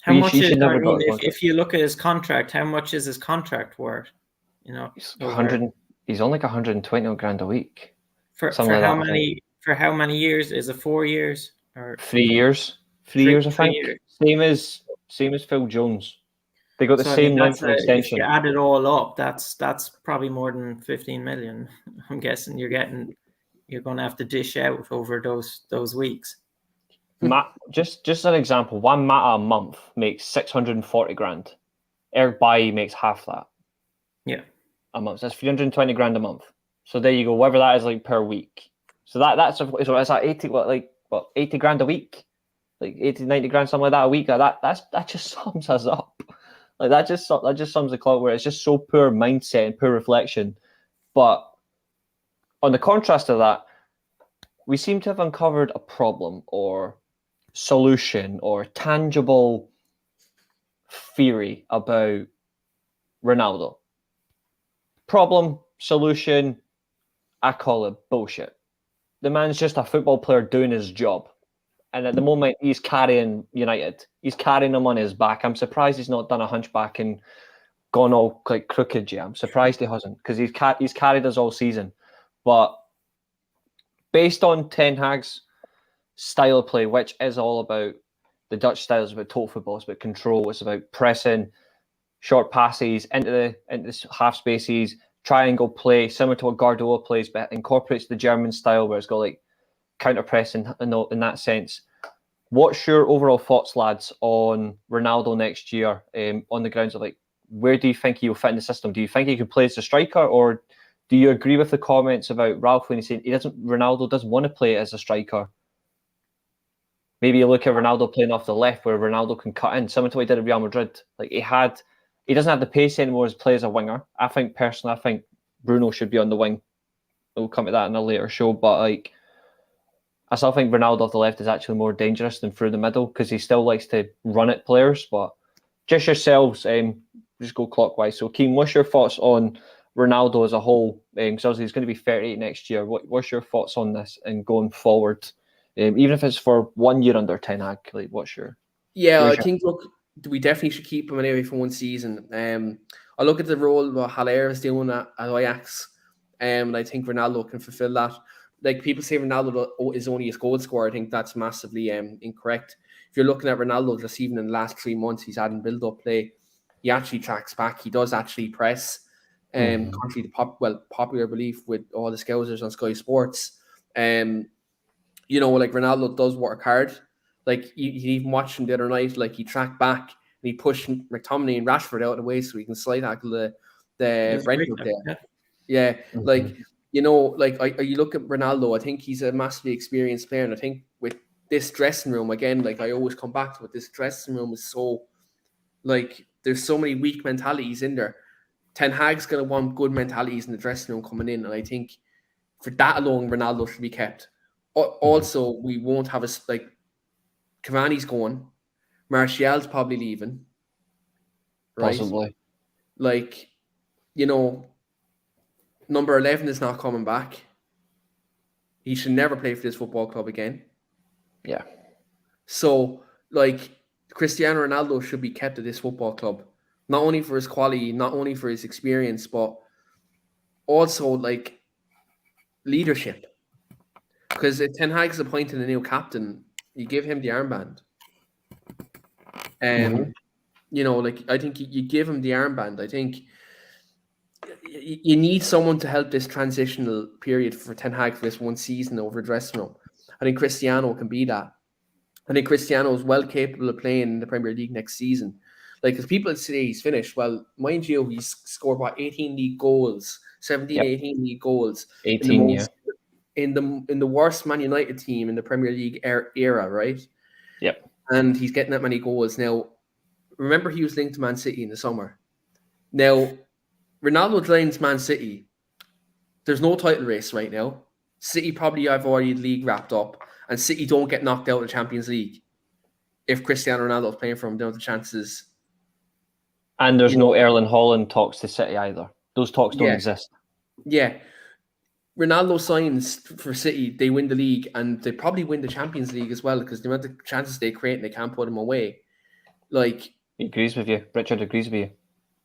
How much is? I mean, if you look at his contract, how much is his contract worth? You know,
he's on like 120 grand a week.
For how many? For how many years? Is it 4 years or
3 years? 3 years, I think. Same as Phil Jones. They got the same length for extension.
If you add it all up, that's probably more than 15 million. I'm guessing you're going to have to dish out over those weeks.
Just an example, one Mata a month makes 640 grand. Eric Bailly makes half that.
Yeah.
A month. That's 320 grand a month. So there you go, whatever that is like per week. So that's like 80 grand a week. Like 80, 90 grand, something like that a week. That just sums us up. Like that just sums the club where it's just so poor mindset and poor reflection. But on the contrast of that, we seem to have uncovered a problem or solution or tangible theory about Ronaldo. Problem, solution, I call it bullshit. The man's just a football player doing his job. And at the moment, he's carrying United. He's carrying them on his back. I'm surprised he's not done a hunchback and gone all like crooked. Yeah, I'm surprised he hasn't because he's carried us all season. But based on Ten Hag's style of play, which is all about the Dutch style, is about total football. It's about control. It's about pressing, short passes into the half spaces, triangle play, similar to what Guardiola plays, but incorporates the German style where it's got like counter pressing in that sense. What's your overall thoughts, lads, on Ronaldo next year on the grounds of like where do you think he'll fit in the system? Do you think he could play as a striker, or do you agree with the comments about Ralph when he's saying Ronaldo doesn't want to play as a striker? Maybe you look at Ronaldo playing off the left where Ronaldo can cut in, similar to what he did at Real Madrid. Like he doesn't have the pace anymore as play as a winger. I think Bruno should be on the wing. We'll come to that in a later show, but like I still think Ronaldo off the left is actually more dangerous than through the middle because he still likes to run at players. But just yourselves, just go clockwise. So, Keane, what's your thoughts on Ronaldo as a whole, because obviously he's going to be 38 next year. What's your thoughts on this and going forward? Even if it's for 1 year under Ten Hag, like what's your...
Yeah, I think, look, we definitely should keep him anyway for one season. I look at the role what Haller is doing at Ajax, and I think Ronaldo can fulfill that. Like, people say Ronaldo is only a goal scorer. I think that's massively incorrect. If you're looking at Ronaldo, just even in the last 3 months, he's had in build-up play. He actually tracks back. He does actually press. Contrary to popular belief with all the Scousers on Sky Sports. You know, like, Ronaldo does work hard. Like, you even watched him the other night, like, he tracked back and he pushed McTominay and Rashford out of the way so he can slide tackle the Brentford there. Yeah, like, you know, like, you look at Ronaldo, I think he's a massively experienced player, and I think with this dressing room, again, like I always come back to it, this dressing room is so, like, there's so many weak mentalities in there. Ten Hag's going to want good mentalities in the dressing room coming in, and I think for that alone, Ronaldo should be kept. Also, we won't have like, Cavani's going, Martial's probably leaving, right?
Possibly.
Like, you know, number 11 is not coming back. He should never play for this football club again.
Yeah.
So, like, Cristiano Ronaldo should be kept at this football club, not only for his quality, not only for his experience, but also, like, leadership. Because if Ten Hag's appointing a new captain, you give him the armband. You know, like, I think you give him the armband. I think you need someone to help this transitional period for Ten Hag for this one season over a dressing room. I think Cristiano can be that. I think Cristiano is well capable of playing in the Premier League next season. Like, as people say he's finished, well, mind you, he's scored, 18 league goals, 18 league goals.
18,
in the worst Man United team in the Premier League era, right?
Yep.
And he's getting that many goals. Now, remember, he was linked to Man City in the summer. Now, Ronaldo joins Man City. There's no title race right now. City probably have already the league wrapped up, and City don't get knocked out of the Champions League. If Cristiano Ronaldo is playing for them, don't have the chances.
And there's no Erling Haaland talks to City either. Those talks don't exist.
Yeah. Ronaldo signs for City, they win the league, and they probably win the Champions League as well, because the amount of chances they create and they can't put him away. Like,
he agrees with you. Richard agrees with you.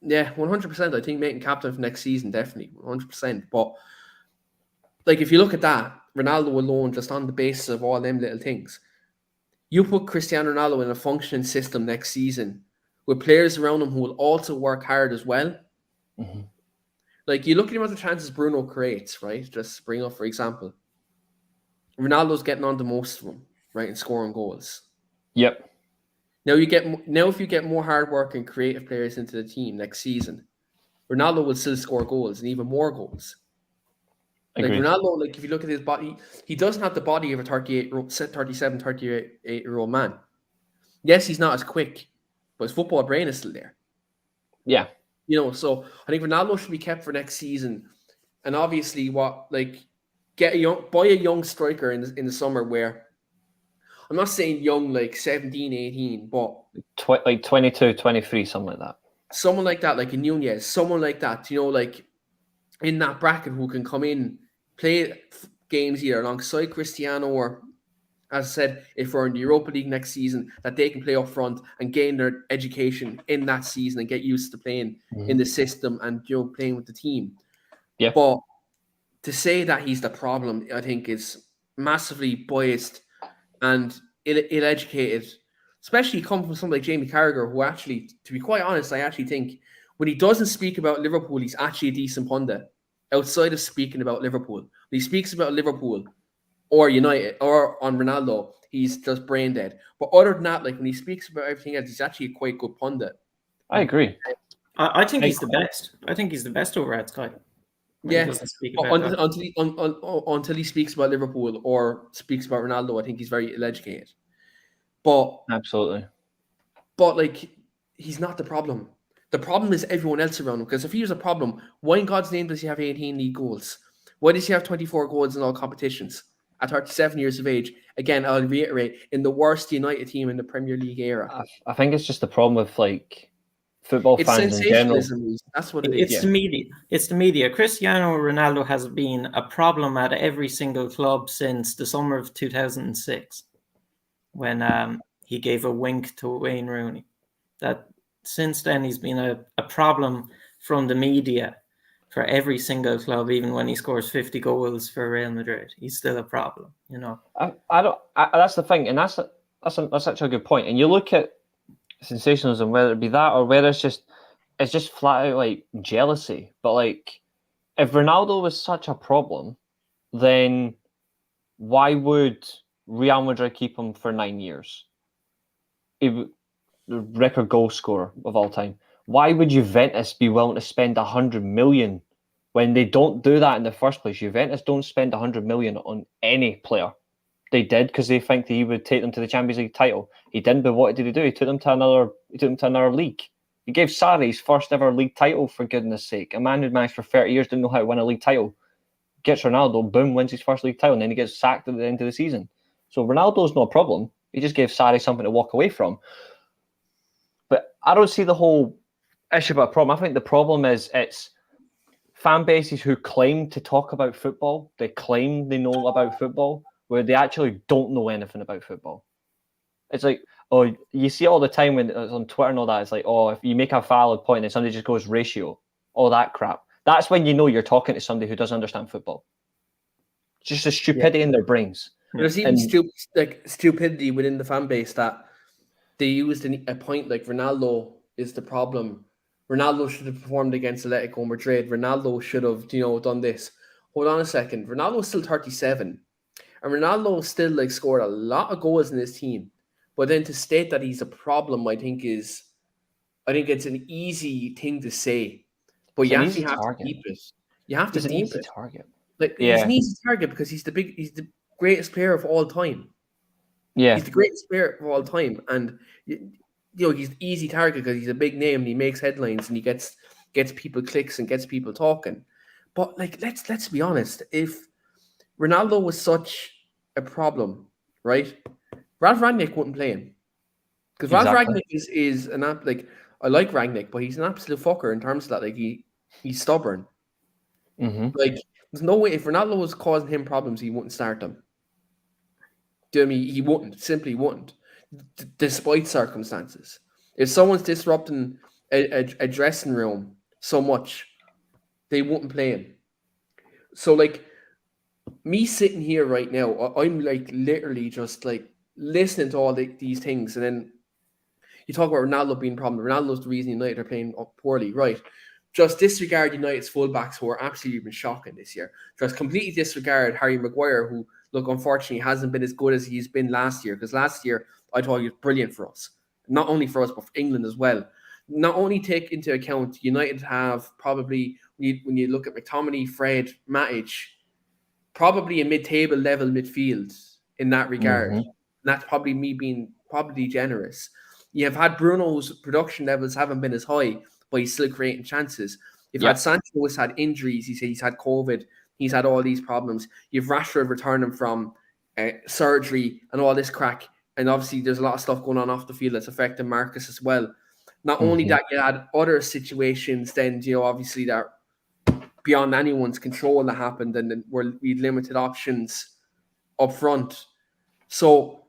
Yeah, 100%. I think making captain for next season, definitely, 100%. But, like, if you look at that, Ronaldo alone, just on the basis of all them little things, you put Cristiano Ronaldo in a functioning system next season with players around him who will also work hard as well. Like, you look at him at the chances Bruno creates, right? Just bring up, for example, Ronaldo's getting on to most of them, right, and scoring goals.
Yep.
Now if you get more hard work and creative players into the team next season, Ronaldo will still score goals and even more goals. Agreed. Like, Ronaldo, like, if you look at his body, he doesn't have the body of a 38-year-old man. Yes, he's not as quick, but his football brain is still there.
Yeah.
You know, so I think Ronaldo should be kept for next season. And obviously, buy a young striker in the summer where, I'm not saying young, like 17, 18, but...
like 22, 23, something like that.
Someone like that, like a Nunez, someone like that, you know, like in that bracket who can come in, play games either alongside Cristiano or, as I said, if we're in the Europa League next season, that they can play up front and gain their education in that season and get used to playing in the system and, you know, playing with the team.
Yeah.
But to say that he's the problem, I think, is massively biased and ill-educated, especially coming from someone like Jamie Carragher, who actually, to be quite honest, I actually think when he doesn't speak about Liverpool, he's actually a decent pundit outside of speaking about Liverpool. When he speaks about Liverpool or United or on Ronaldo, he's just brain dead. But other than that, like, when he speaks about everything else, he's actually a quite good pundit.
I agree.
I think he's the best. I think he's the best over at Sky.
Yeah, until he speaks about Liverpool or speaks about Ronaldo, I think he's very ill-educated. But
absolutely.
But, like, he's not the problem. The problem is everyone else around him. Because if he was a problem, why in God's name does he have 18 league goals? Why does he have 24 goals in all competitions at 37 years of age? Again, I'll reiterate, in the worst United team in the Premier League era.
I think it's just the problem with, like, football
It's
fans in general.
sensationalism. That's what it is.
It's the media. It's the media. Cristiano Ronaldo has been a problem at every single club since the summer of 2006, when he gave a wink to Wayne Rooney. That since then he's been a problem from the media for every single club. Even when he scores 50 goals for Real Madrid, he's still a problem. You know.
That's the thing, and that's actually a good point. And you look at sensationalism, whether it be that or whether it's just flat out like jealousy. But like, if Ronaldo was such a problem, then why would Real Madrid keep him for 9 years? The record goal scorer of all time. Why would Juventus be willing to spend 100 million when they don't do that in the first place? Juventus don't spend 100 million on any player. They did because they think that he would take them to the Champions League title. He didn't, but what did he do? He took them to another league. He gave Sarri his first ever league title, for goodness sake. A man who'd managed for 30 years didn't know how to win a league title. Gets Ronaldo, boom, wins his first league title, and then he gets sacked at the end of the season. So Ronaldo's no problem. He just gave Sarri something to walk away from. But I don't see the whole issue about a problem. I think the problem is it's fan bases who claim to talk about football. They claim they know about football, where they actually don't know anything about football. It's like, oh, you see it all the time when it's on Twitter and all that. It's like, oh, if you make a valid point and somebody just goes ratio, all that crap. That's when you know you're talking to somebody who doesn't understand football. It's just a stupidity in their brains.
There's even stupidity within the fan base that they used a point like Ronaldo is the problem. Ronaldo should have performed against Atletico Madrid. Ronaldo should have, done this. Hold on a second. Ronaldo's still 37. And Ronaldo still scored a lot of goals in his team. But then to state that he's a problem, I think it's an easy thing to say. But you actually have to deep it. You have to deep it.
Target.
He's an easy target because he's the greatest player of all time.
Yeah.
He's the greatest player of all time. And he's an easy target because he's a big name and he makes headlines and he gets people clicks and gets people talking. But let's be honest, if Ronaldo was such a problem, right? Ralf Rangnick wouldn't play him. Because Ralf Rangnick is an I like Rangnick, but he's an absolute fucker in terms of that. He's stubborn.
Mm-hmm.
There's no way if Ronaldo was causing him problems, he wouldn't start them. Do you know what I mean? He wouldn't. Simply wouldn't. Despite circumstances. If someone's disrupting a dressing room so much, they wouldn't play him. So me sitting here right now, I'm literally just listening to all these things, and then you talk about Ronaldo being a problem. Ronaldo's the reason United are playing poorly, right? Just disregard United's fullbacks who are absolutely been shocking this year. Just completely disregard Harry Maguire, who, unfortunately hasn't been as good as he's been last year. Because last year, I thought he was brilliant for us. Not only for us, but for England as well. Not only take into account United have probably, when you look at McTominay, Fred, Matic, probably a mid-table level midfield in that regard.
Mm-hmm.
And that's probably me being probably generous. You have had Bruno's production levels haven't been as high, but he's still creating chances. You've had Sancho has had injuries. He's had COVID. He's had all these problems. You've Rashford returning from surgery and all this crack. And obviously there's a lot of stuff going on off the field that's affecting Marcus as well. Not only that, you had other situations then, obviously that beyond anyone's control that happened, and we had limited options up front. So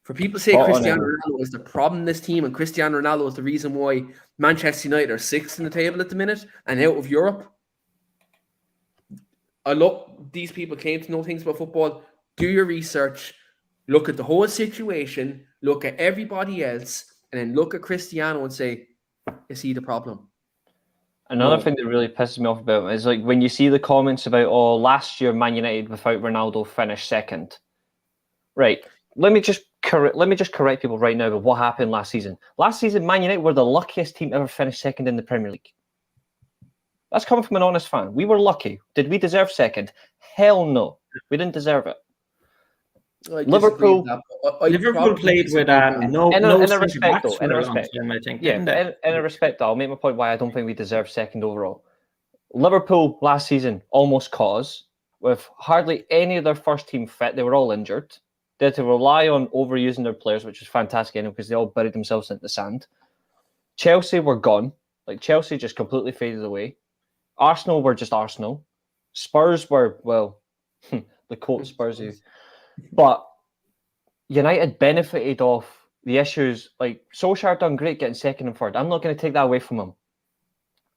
for people to say Cristiano Ronaldo is the problem in this team, and Cristiano Ronaldo is the reason why Manchester United are sixth in the table at the minute and out of Europe, I look, these people claim to know things about football. Do your research, look at the whole situation, look at everybody else, and then look at Cristiano and say, is he the problem?
Another thing that really pisses me off about it is when you see the comments about, last year Man United without Ronaldo finished second. Right. Let me just correct people right now about what happened last season. Last season, Man United were the luckiest team ever finished second in the Premier League. That's coming from an honest fan. We were lucky. Did we deserve second? Hell no. We didn't deserve it. Liverpool
played with in a respect,
I'll make my point why I don't think we deserve second overall. Liverpool last season almost caused, with hardly any of their first team fit. They were all injured. They had to rely on overusing their players, which was fantastic because they all buried themselves into the sand. Chelsea were gone. Like Chelsea just completely faded away. Arsenal were just Arsenal. Spurs were, well, the quote Spursy. But United benefited off the issues. Like Solskjaer done great getting second and third. I'm not going to take that away from him.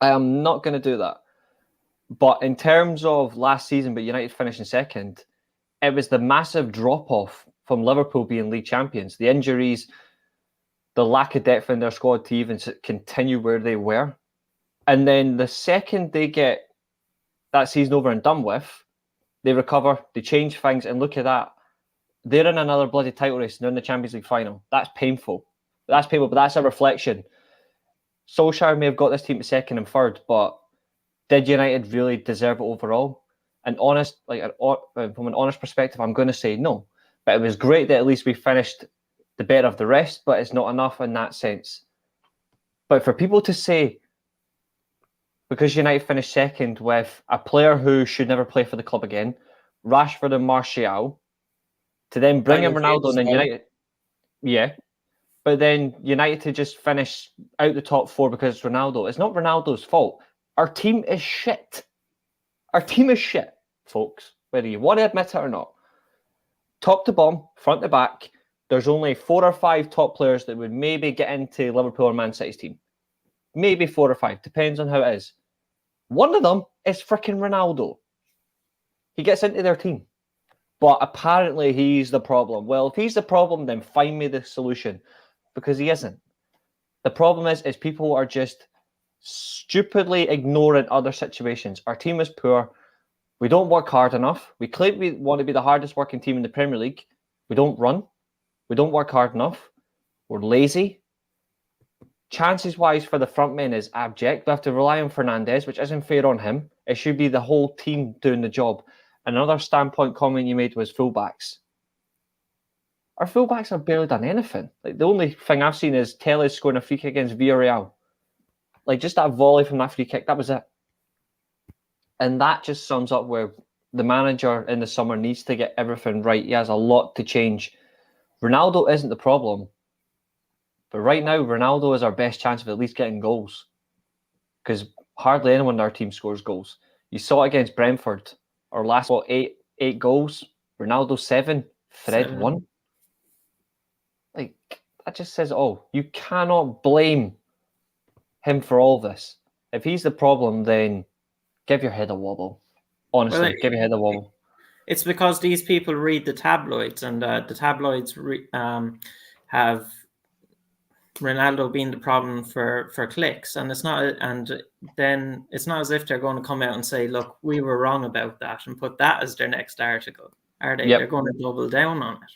I am not going to do that. But in terms of last season, but United finishing second, it was the massive drop-off from Liverpool being league champions. The injuries, the lack of depth in their squad to even continue where they were. And then the second they get that season over and done with, they recover, they change things, and look at that. They're in another bloody title race and they're in the Champions League final. That's painful. But that's a reflection. Solskjaer may have got this team to second and third, but did United really deserve it overall? And from an honest perspective, I'm going to say no. But it was great that at least we finished the better of the rest, but it's not enough in that sense. But for people to say, because United finished second with a player who should never play for the club again, Rashford and Martial, to then bring in Ronaldo and then United, but then United to just finish out the top four because it's Ronaldo. It's not Ronaldo's fault. Our team is shit. Our team is shit, folks, whether you want to admit it or not. Top to bottom, front to back, there's only 4 or 5 top players that would maybe get into Liverpool or Man City's team. Maybe 4 or 5, depends on how it is. One of them is freaking Ronaldo. He gets into their team. But apparently he's the problem. Well, if he's the problem, then find me the solution. Because he isn't. The problem is people are just stupidly ignoring other situations. Our team is poor. We don't work hard enough. We claim we want to be the hardest working team in the Premier League. We don't run. We don't work hard enough. We're lazy. Chances-wise for the front men is abject. We have to rely on Fernandes, which isn't fair on him. It should be the whole team doing the job. Another standpoint comment you made was fullbacks. Our fullbacks have barely done anything. Like the only thing I've seen is Telles scoring a free kick against Villarreal. Like just that volley from that free kick, that was it. And that just sums up where the manager in the summer needs to get everything right. He has a lot to change. Ronaldo isn't the problem. But right now, Ronaldo is our best chance of at least getting goals. Because hardly anyone in our team scores goals. You saw it against Brentford. Our last, 8 goals. Ronaldo 7. Fred 1. Like, that just says, you cannot blame him for all this. If he's the problem, then give your head a wobble. Honestly, give your head a wobble.
It's because these people read the tabloids, and the tabloids have Ronaldo being the problem for clicks, and it's not. And then it's not as if they're going to come out and say, "Look, we were wrong about that," and put that as their next article. Are they? Yep. They're going to double down on it,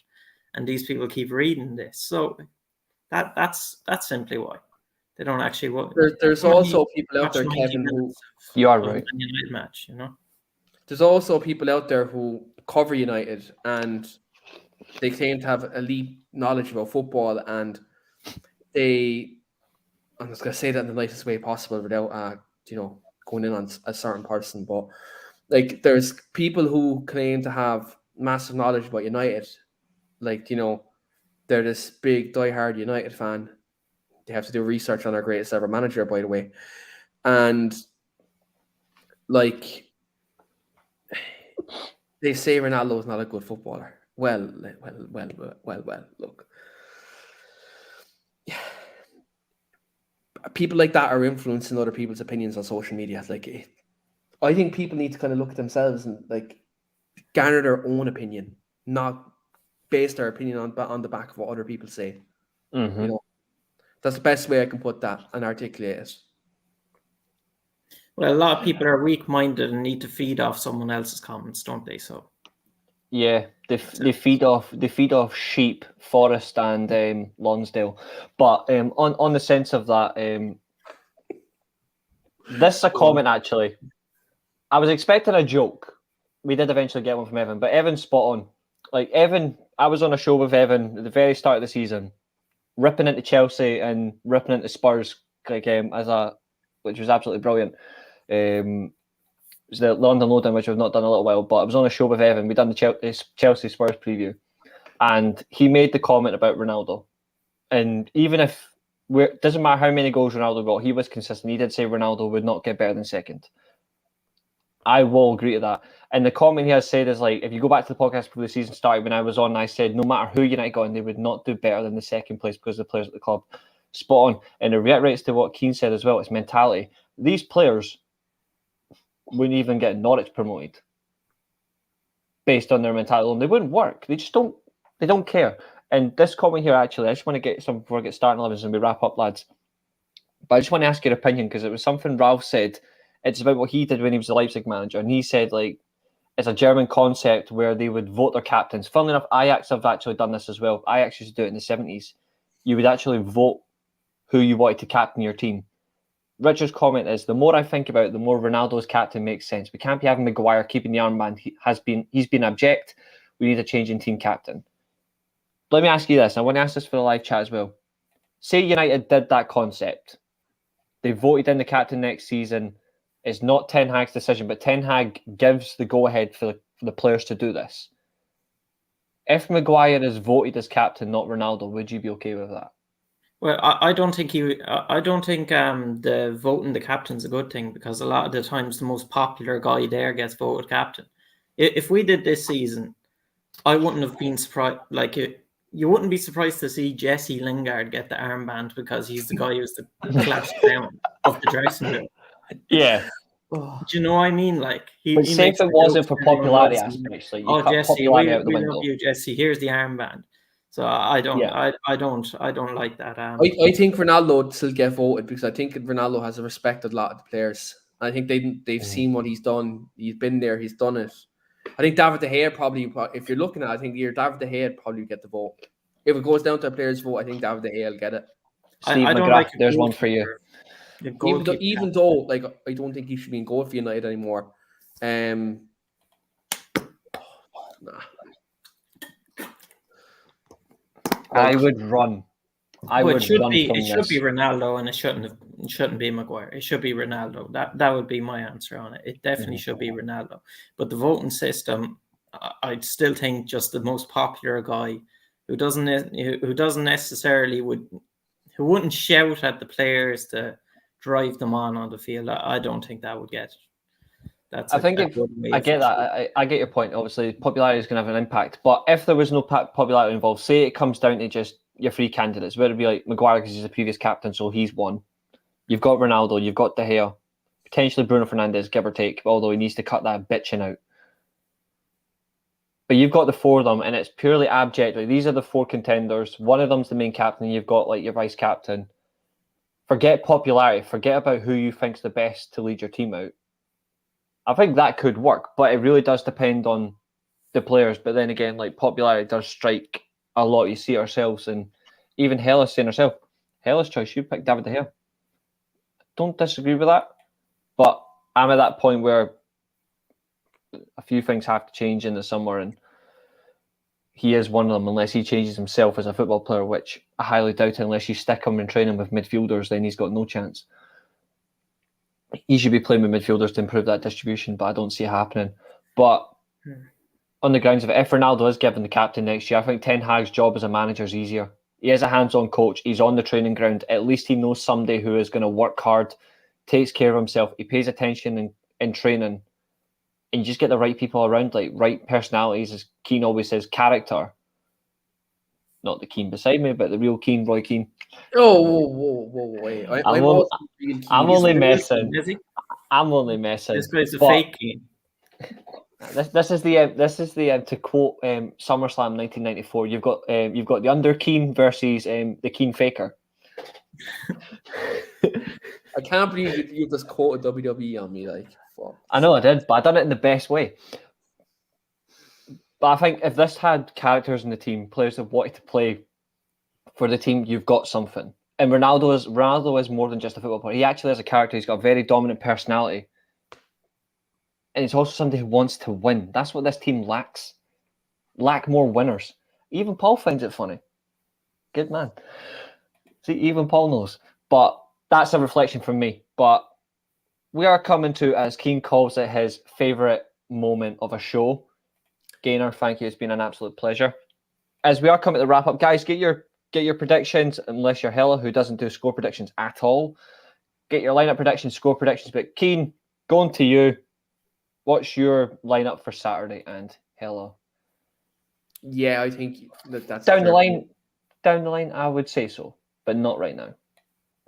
and these people keep reading this. So that's simply why they don't actually.
There's also people out there, Kevin, who
you are right.
United match,
There's also people out there who cover United and they claim to have elite knowledge about football, and I'm just going to say that in the nicest way possible without, going in on a certain person. But like, there's people who claim to have massive knowledge about United. Like, they're this big diehard United fan. They have to do research on our greatest ever manager, by the way. And like, they say Ronaldo is not a good footballer. Well, look. People like that are influencing other people's opinions on social media. Like, I think people need to kind of look at themselves and like garner their own opinion, not base their opinion on the back of what other people say.
Mm-hmm.
That's the best way I can put that and articulate it.
Well, a lot of people are weak-minded and need to feed off someone else's comments, don't they? So,
yeah, they feed off sheep, Forest and Lonsdale. But on the sense of that, this is a comment actually. I was expecting a joke. We did eventually get one from Evan, but Evan's spot on. Like Evan, I was on a show with Evan at the very start of the season, ripping into Chelsea and ripping into Spurs, which was absolutely brilliant. It was the London Lowdown, which we've not done in a little while, but I was on a show with Evan. We'd done the Chelsea Spurs preview, and he made the comment about Ronaldo. And even if doesn't matter how many goals Ronaldo got, he was consistent. He did say Ronaldo would not get better than second. I will agree to that. And the comment he has said is like, if you go back to the podcast before the season started, when I was on, I said no matter who United got in, they would not do better than the second place because of the players at the club. Spot on. And it reiterates to what Keane said as well, it's mentality. These players wouldn't even get Norwich promoted based on their mentality alone. They wouldn't work. They just don't care. And this comment here, actually, I just want to get some before I get starting 11s and we wrap up, lads. But I just want to ask your opinion because it was something Ralph said. It's about what he did when he was the Leipzig manager. And he said, like, it's a German concept where they would vote their captains. Funnily enough, Ajax have actually done this as well. Ajax used to do it in the 70s. You would actually vote who you wanted to captain your team. Richard's comment is, the more I think about it, the more Ronaldo's captain makes sense. We can't be having Maguire keeping the armband. He's been abject. We need a change in team captain. Let me ask you this. I want to ask this for the live chat as well. Say United did that concept. They voted in the captain next season. It's not Ten Hag's decision, but Ten Hag gives the go-ahead for the players to do this. If Maguire is voted as captain, not Ronaldo, would you be okay with that?
Well, I don't think the voting the captain's a good thing because a lot of the times the most popular guy there gets voted captain. If we did this season, I wouldn't have been surprised. Like you wouldn't be surprised to see Jesse Lingard get the armband because he's the guy who's the class clown of the dressing room.
Yeah.
Do you know what I mean? Like
but say if it wasn't for popularity aspects, like you cut
Jesse,
popularity out the window.
Love you, Jesse. Here's the armband. So I don't like that.
I think Ronaldo would still get voted because I think Ronaldo has respected a lot of the players. I think they've seen what he's done. He's been there. He's done it. I think David De Gea probably, if you're looking at it, I think David De Gea probably get the vote. If it goes down to a player's vote, I think David De Gea will get it.
Steve McGrath, there's one for you.
Even though, like, I don't think he should be in goal for United anymore. Nah.
I would run.
It should be Ronaldo, and it shouldn't be Maguire. It should be Ronaldo. That would be my answer on it. It definitely should be Ronaldo. But the voting system, I'd still think just the most popular guy who wouldn't shout at the players to drive them on the field. I don't think that would get. I get
that. I get your point. Obviously, popularity is going to have an impact. But if there was no popularity involved, say it comes down to just your three candidates, where it'd be like Maguire because he's the previous captain, so he's one. You've got Ronaldo, you've got De Gea, potentially Bruno Fernandes, give or take, although he needs to cut that bitching out. But you've got the four of them, and it's purely abject. Like, these are the four contenders. One of them's the main captain, and you've got like your vice captain. Forget popularity. Forget about who you think's the best to lead your team out. I think that could work, but it really does depend on the players. But then again, like, popularity does strike a lot. You see it ourselves, and even Hella's saying herself, Hella's choice, you pick David De Gea. Don't disagree with that, but I'm at that point where a few things have to change in the summer, and he is one of them. Unless he changes himself as a football player, which I highly doubt. Unless you stick him and train him with midfielders, then he's got no chance. He should be playing with midfielders to improve that distribution, but I don't see it happening. But on the grounds of it, if Ronaldo is given the captain next year, I think Ten Hag's job as a manager is easier. He is a hands-on coach. He's on the training ground. At least he knows somebody who is going to work hard, takes care of himself. He pays attention in training, and you just get the right people around, like right personalities, as Keane always says, character. Not the Keane beside me, but the real Keane, Roy Keane.
Whoa, wait.
I'm only messing. I'm only messing.
This guy's a fake Keane.
This is the to quote SummerSlam 1994. You've got the under Keane versus the Keane faker.
I can't believe you just quoted WWE on me, like. Fuck.
I know I did, but I done it in the best way. But I think if this had characters in the team, players that wanted to play for the team, you've got something. And Ronaldo is more than just a football player. He actually has a character. He's got a very dominant personality. And he's also somebody who wants to win. That's what this team lacks. Lack more winners. Even Paul finds it funny. Good man. See, even Paul knows. But that's a reflection from me. But we are coming to, as Keane calls it, his favourite moment of a show. Gaynor, thank you. It's been an absolute pleasure. As we are coming to the wrap up, guys, get your get your predictions, unless you're Hella, who doesn't do score predictions at all. Get your lineup predictions, score predictions. But Keane, going to you. What's your lineup for Saturday and Hella?
Yeah, I think that's
down the line. Down the line, I would say so, but not right now.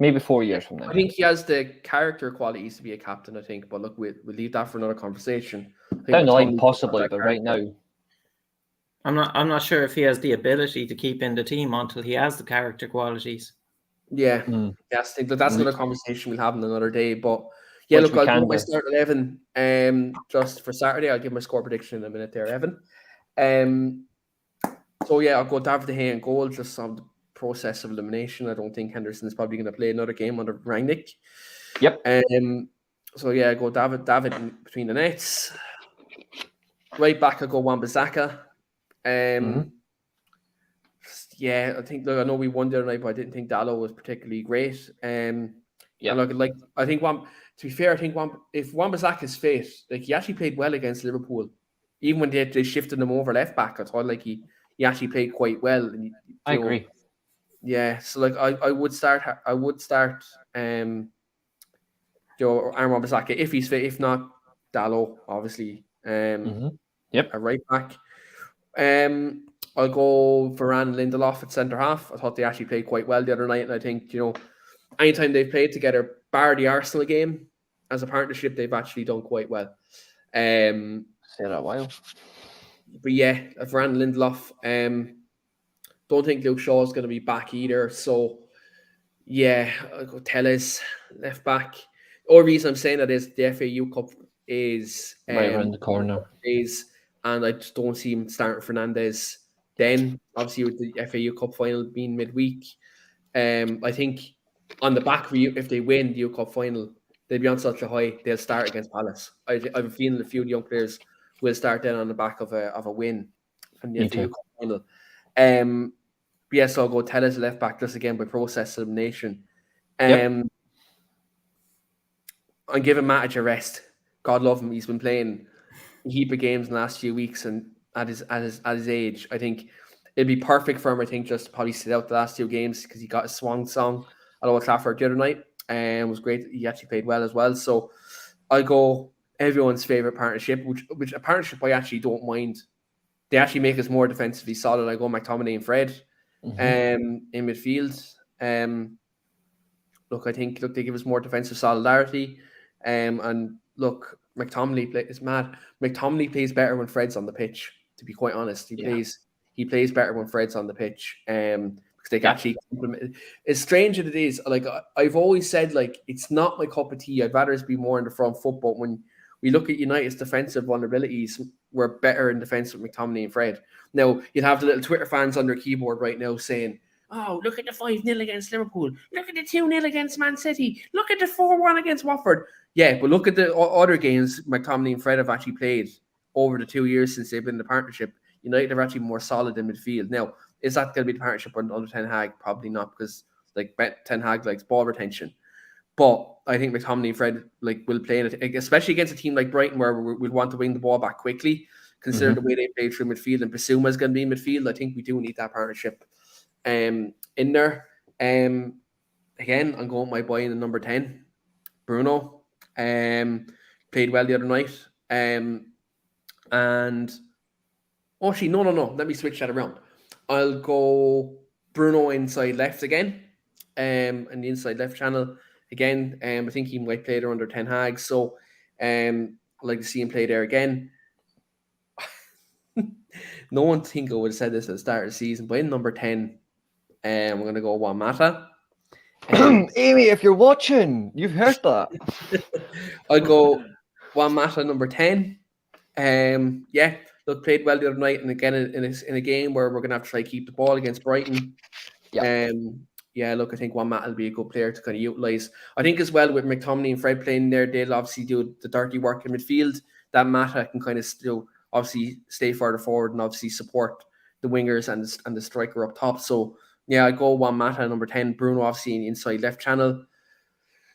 Maybe 4 years from now.
I think he has the character qualities to be a captain, I think. But look, we'll leave that for another conversation.
Down the line, possibly, but right now.
I'm not sure if he has the ability to keep in the team until he has the character qualities.
Yeah. Yes, I think that's another conversation we'll have in another day. But yeah, look, I'll go my start 11. Just for Saturday, I'll give my score prediction in a minute there, Evan. So yeah, I'll go David De Gea in goal, just on the process of elimination. I don't think Henderson's probably going to play another game under Rangnick.
Yep.
So yeah, I go David between the nets. Right back, I go Wan-Bissaka. Yeah, I think. Look, I know we won the other night, but I didn't think Dalot was particularly great. Yeah, look, I think to be fair, I think if Wan-Bissaka is fit, like he actually played well against Liverpool, even when they shifted him over left back. I thought like he actually played quite well. And
I agree.
Yeah, so like I would start Aaron Wan-Bissaka if he's fit. If not, Dalot obviously.
Yep.
A right back. I'll go Varane and Lindelof at centre half. I thought they actually played quite well the other night, and I think anytime they've played together, bar the Arsenal game as a partnership, they've actually done quite well.
Say that a while.
But yeah, Varane and Lindelof. Don't think Luke Shaw is going to be back either. So yeah, I'll go Telles left back. The only reason I'm saying that is the FAU Cup is
right around the corner.
And I just don't see him starting Fernandes. Then, obviously, with the FAU Cup final being midweek, I think on the back of if they win the U Cup final, they'll be on such a high, they'll start against Palace. I have a feeling a few of the young players will start then on the back of a win in the FAU Cup final. Yeah, so I'll go Telles left back just again by process of elimination. I'm giving Matic a rest. God love him. He's been playing a heap of games in the last few weeks, and at his age, I think it'd be perfect for him. I think just to probably sit out the last 2 games because he got a swan song at Old Trafford the other night, and it was great. He actually played well as well. So I go everyone's favorite partnership, which a partnership I actually don't mind. They actually make us more defensively solid. I go McTominay and Fred in midfield. Look, I think they give us more defensive solidarity, and look, McTominay is mad. McTominay plays better when Fred's on the pitch. To be quite honest, he plays better when Fred's on the pitch. Because they can actually complement. As strange as it is, like I've always said, like it's not my cup of tea. I'd rather be more in the front foot. But when we look at United's defensive vulnerabilities, we're better in defense with McTominay and Fred. Now you'll have the little Twitter fans on their keyboard right now saying, "Oh, look at the 5-0 against Liverpool. Look at the 2-0 against Man City. Look at the 4-1 against Watford." Yeah, but look at the other games McTominay and Fred have actually played over the 2 years since they've been in the partnership. United are actually more solid in midfield. Now, is that going to be the partnership under Ten Hag? Probably not, because like Ten Hag likes ball retention. But I think McTominay and Fred will play in it, especially against a team like Brighton, where we'll want to win the ball back quickly. Consider the way they play through midfield, and Bissouma is going to be in midfield. I think we do need that partnership in there. Again, I'm going with my boy in the number 10, Bruno. Played well the other night. And actually, no. Let me switch that around. I'll go Bruno inside left again. And the inside left channel again. I think he might play there under Ten Hag. So I'd like to see him play there again. No one think I would have said this at the start of the season, but in number 10, we're going to go Juan Mata.
Amy, if you're watching, you've heard that.
I'll go Juan Mata number 10. Yeah, look, played well the other night, and again in a game where we're going to have to try to keep the ball against Brighton. Yeah, look, I think Juan Mata will be a good player to kind of utilise. I think as well with McTominay and Fred playing there, they'll obviously do the dirty work in midfield. That Mata can kind of still obviously stay further forward and obviously support the wingers and the striker up top. So yeah, I go Juan Mata number 10. Bruno obviously in the inside left channel.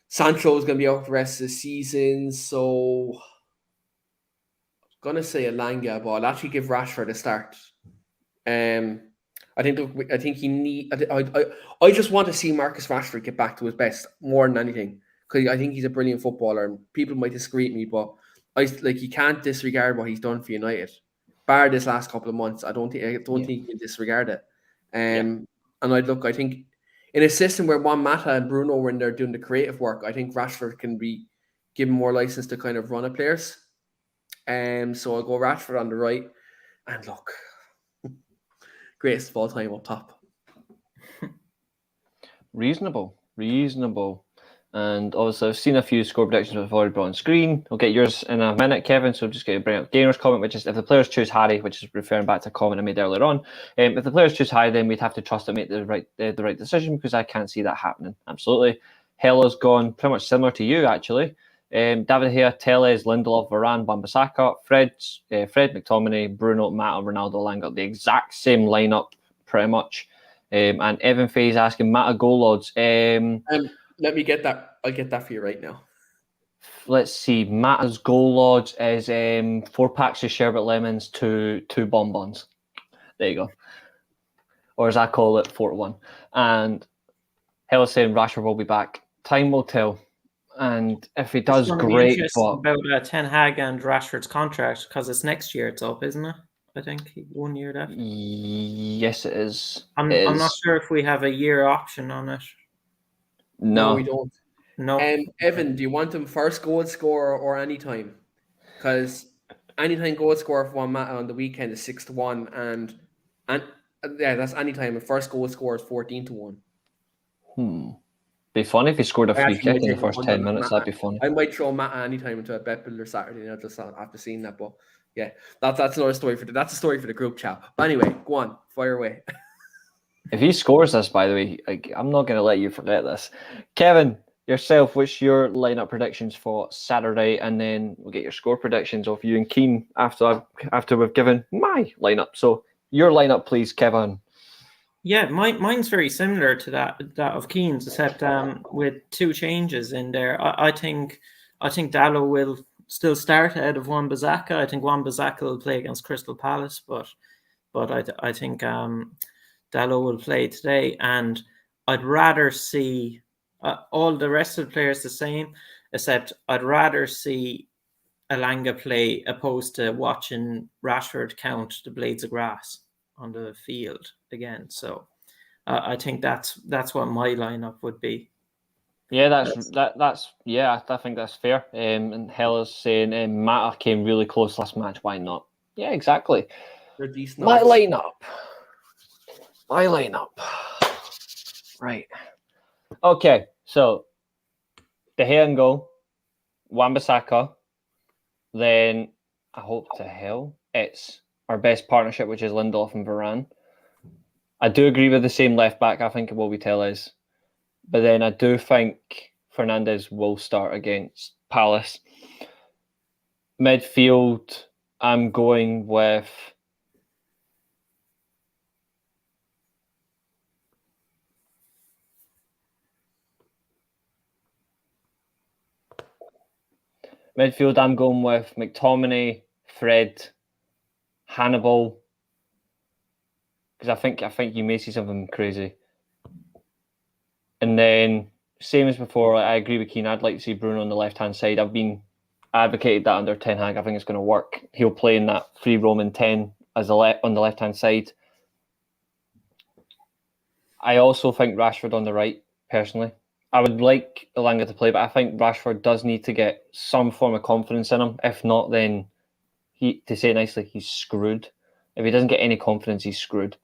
Sancho is going to be out the rest of the season, so I'm going to say Elanga, but I'll actually give Rashford a start. I I think he need. I just want to see Marcus Rashford get back to his best more than anything, because I think he's a brilliant footballer, and people might disagree with me, but you can't disregard what he's done for United. Bar this last couple of months, I don't think you can disregard it. And I think in a system where Juan Mata and Bruno were in there doing the creative work, I think Rashford can be given more license to kind of run at players. So I'll go Rashford on the right, and look, greatest of all time up top.
Reasonable. And obviously, I've seen a few score predictions that I've already brought on screen. I'll get yours in a minute, Kevin. So I'm just going to bring up Gainer's comment, which is if the players choose Harry, which is referring back to a comment I made earlier on. If the players choose Harry, then we'd have to trust to make the right decision, because I can't see that happening. Absolutely. Hella's gone pretty much similar to you, actually. David here, Telles, Lindelof, Varane, Wan-Bissaka, Fred, McTominay, Bruno, Mata, Ronaldo, Lingard. The exact same lineup, pretty much. And Evan Faye's asking Mata goal odds.
Let me get that. I'll get that for you right now.
Let's see. Mata's goal odds is 4 packs of sherbet lemons to 2 bonbons. There you go. Or as I call it, 4-1. And Hella's saying Rashford will be back. Time will tell. And if he does, great. But
about Ten Hag and Rashford's contract, because it's next year it's up, isn't it? I think 1 year left.
Yes, it is.
I'm not sure if we have a year option on it.
No, we don't.
No.
Evan, do you want him first goal scorer or anytime? Because anytime goal scorer for Juan Mata on the weekend is 6-1, and that's anytime. And first goal scorer is 14-1.
Be funny if he scored a free kick in the first 10 minutes. That'd be funny.
I might throw Mata anytime into a bet builder Saturday. Just after seeing that, but yeah, that's another story that's a story for the group chat. But anyway, go on, fire away.
If he scores this, by the way, I'm not going to let you forget this. Kevin, yourself, what's your lineup predictions for Saturday? And then we'll get your score predictions of you and Keane after we've given my lineup. So your lineup, please, Kevin.
Yeah, mine's very similar to that of Keane's, except with 2 changes in there. I think Dalot will still start ahead of Wan-Bissaka. I think Wan-Bissaka will play against Crystal Palace, but I think Dalot will play today, and I'd rather see all the rest of the players the same, except I'd rather see Elanga play opposed to watching Rashford count the blades of grass on the field again. So I think that's what my lineup would be.
Yeah, I think that's fair. And Hella's saying Mata came really close last match. Why not? Yeah, exactly. My lineup. Right. Okay, so De Gea in goal, Wan-Bissaka. Then I hope to hell it's our best partnership, which is Lindelof and Varane. I do agree with the same left back. I think it will be Telles. But then I do think Fernandes will start against Palace. Midfield, I'm going with McTominay, Fred, Hannibal, because I think you may see something crazy. And then, same as before, I agree with Keane. I'd like to see Bruno on the left-hand side. I've been advocated that under Ten Hag. I think it's going to work. He'll play in that free roaming 10 as on the left-hand side. I also think Rashford on the right, personally. I would like Elanga to play, but I think Rashford does need to get some form of confidence in him. If not, then to say it nicely, he's screwed. If he doesn't get any confidence, he's screwed.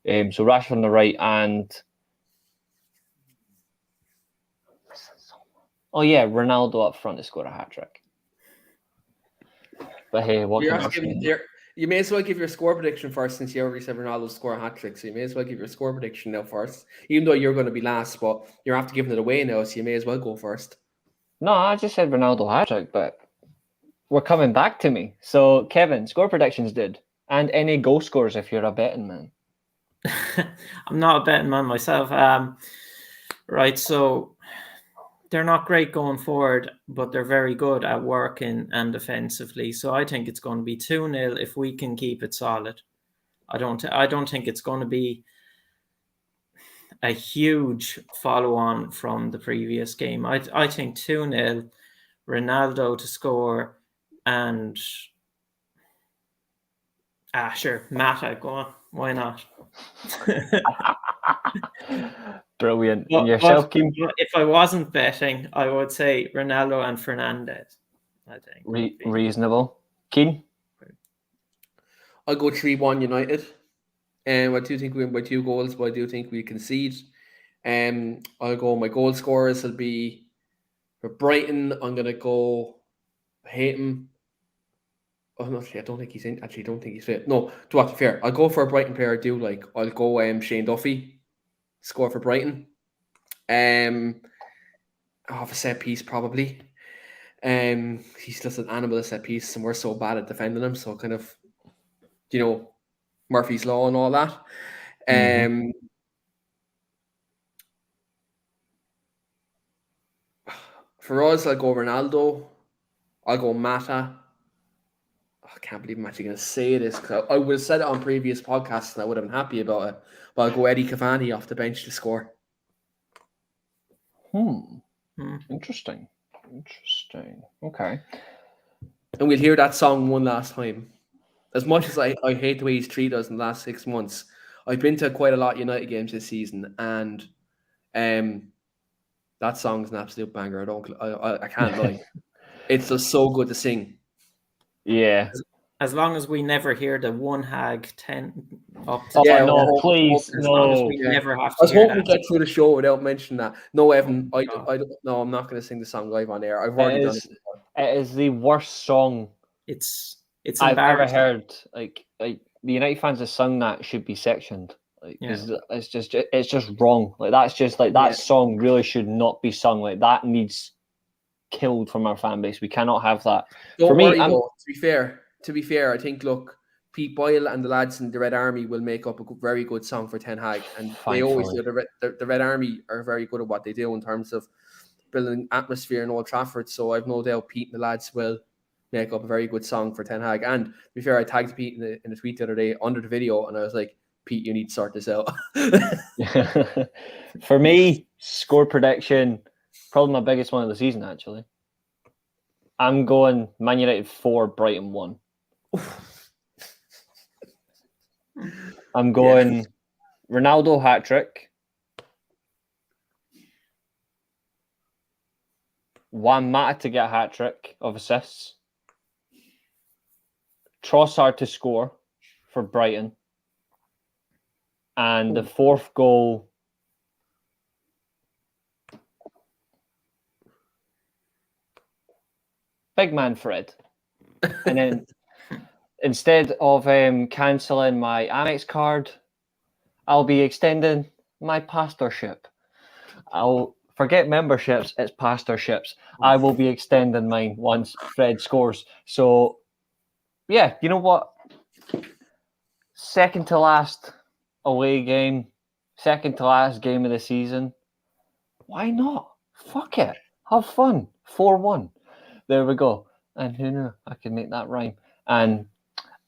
So Rashford on the right, and Ronaldo up front to score a hat-trick. But hey, what can I say?
You may as well give your score prediction first, since you already said Ronaldo score a hat-trick. So you may as well give your score prediction now first, even though you're going to be last. But you're after giving it away now, so you may as well go first.
No, I just said Ronaldo hat-trick, but we're coming back to me. So Kevin, score predictions, dude, and any goal scores if you're a betting man.
I'm not a betting man myself. Right, so they're not great going forward, but they're very good at working and defensively. So I think it's going to be 2-0 if we can keep it solid. I don't think it's going to be a huge follow-on from the previous game. I think 2-0, Ronaldo to score, and sure, Mata, go on. Why not?
Brilliant. And yourself, Kim?
If I wasn't betting, I would say Ronaldo and Fernandes. I think
reasonable. Keen?
I'll go 3-1 United. I do think we win by 2 goals, but I do think we concede. I'll go, my goal scorers will be for Brighton. I'm going to go, I hate him. Oh, no, I don't think he's in. Actually, I don't think he's fit. No, to be fair, I'll go for a Brighton player I do like. I'll go Shane Duffy, score for Brighton. I'll have a set piece probably. He's just an animal at set piece, and we're so bad at defending him. So kind of, Murphy's Law and all that. For us, I'll go Ronaldo. I'll go Mata. I can't believe I'm actually going to say this, because I would have said it on previous podcasts and I would have been happy about it. But I'll go Eddie Cavani off the bench to score.
Interesting. Okay.
And we'll hear that song one last time. As much as I hate the way he's treated us in the last 6 months, I've been to quite a lot of United games this season, and that song's an absolute banger. I can't lie. It's just so good to sing.
Yeah.
As long as we never hear the one hag 10 up
to no, please, no.
We never have to.
I was hoping we get through the show without mentioning that. No, Evan, I'm not going to sing the song live on air. I've already done it. It
is the worst song
it's
I've ever heard. Like the United fans that sung that should be sectioned. Like it's just wrong. Like that's just like that song really should not be sung. Like that needs killed from our fan base. We cannot have that.
Don't worry, though. To be fair, I think Pete Boyle and the lads in the Red Army will make up a very good song for Ten Hag, and they always do. The Red Army are very good at what they do in terms of building atmosphere in Old Trafford. So I've no doubt Pete and the lads will make up a very good song for Ten Hag. And to be fair, I tagged Pete in a tweet the other day under the video, and I was like, Pete, you need to sort this out.
For me, score prediction, probably my biggest one of the season, actually. I'm going Man United 4, Brighton 1. I'm going Ronaldo hat-trick. Juan Mata to get a hat-trick of assists. Trossard to score for Brighton. And the 4th goal, big man Fred. And then instead of cancelling my Amex card, I'll be extending my pastorship. I'll forget memberships, it's pastorships. I will be extending mine once Fred scores. So, yeah, you know what? Second to last away game, second to last game of the season. Why not? Fuck it. Have fun. 4-1. There we go. And who knew I could make that rhyme. And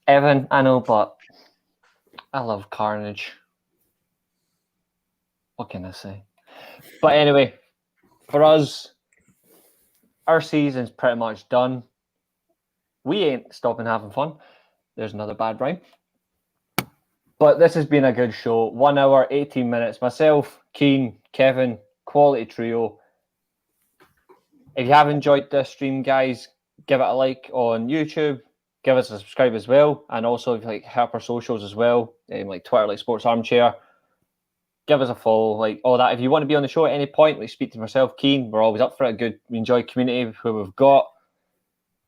Evan, I know, but I love carnage. What can I say? But anyway, for us, our season's pretty much done. We ain't stopping having fun. There's another bad rhyme. But this has been a good show. 1 hour, 18 minutes. Myself, Keane, Kevin, quality trio. If you have enjoyed this stream, guys, give it a like on YouTube. Give us a subscribe as well. And also, if you help our socials as well, like Twitter, like Sports Armchair, give us a follow, like all that. If you want to be on the show at any point, like speak to myself, Keane, we're always up for it. We enjoy community who we've got.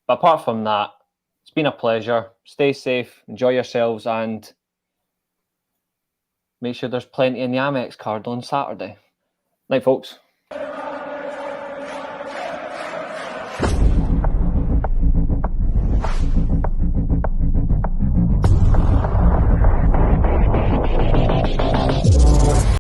But apart from that, it's been a pleasure. Stay safe, enjoy yourselves, and make sure there's plenty in the Amex card on Saturday. Night, folks.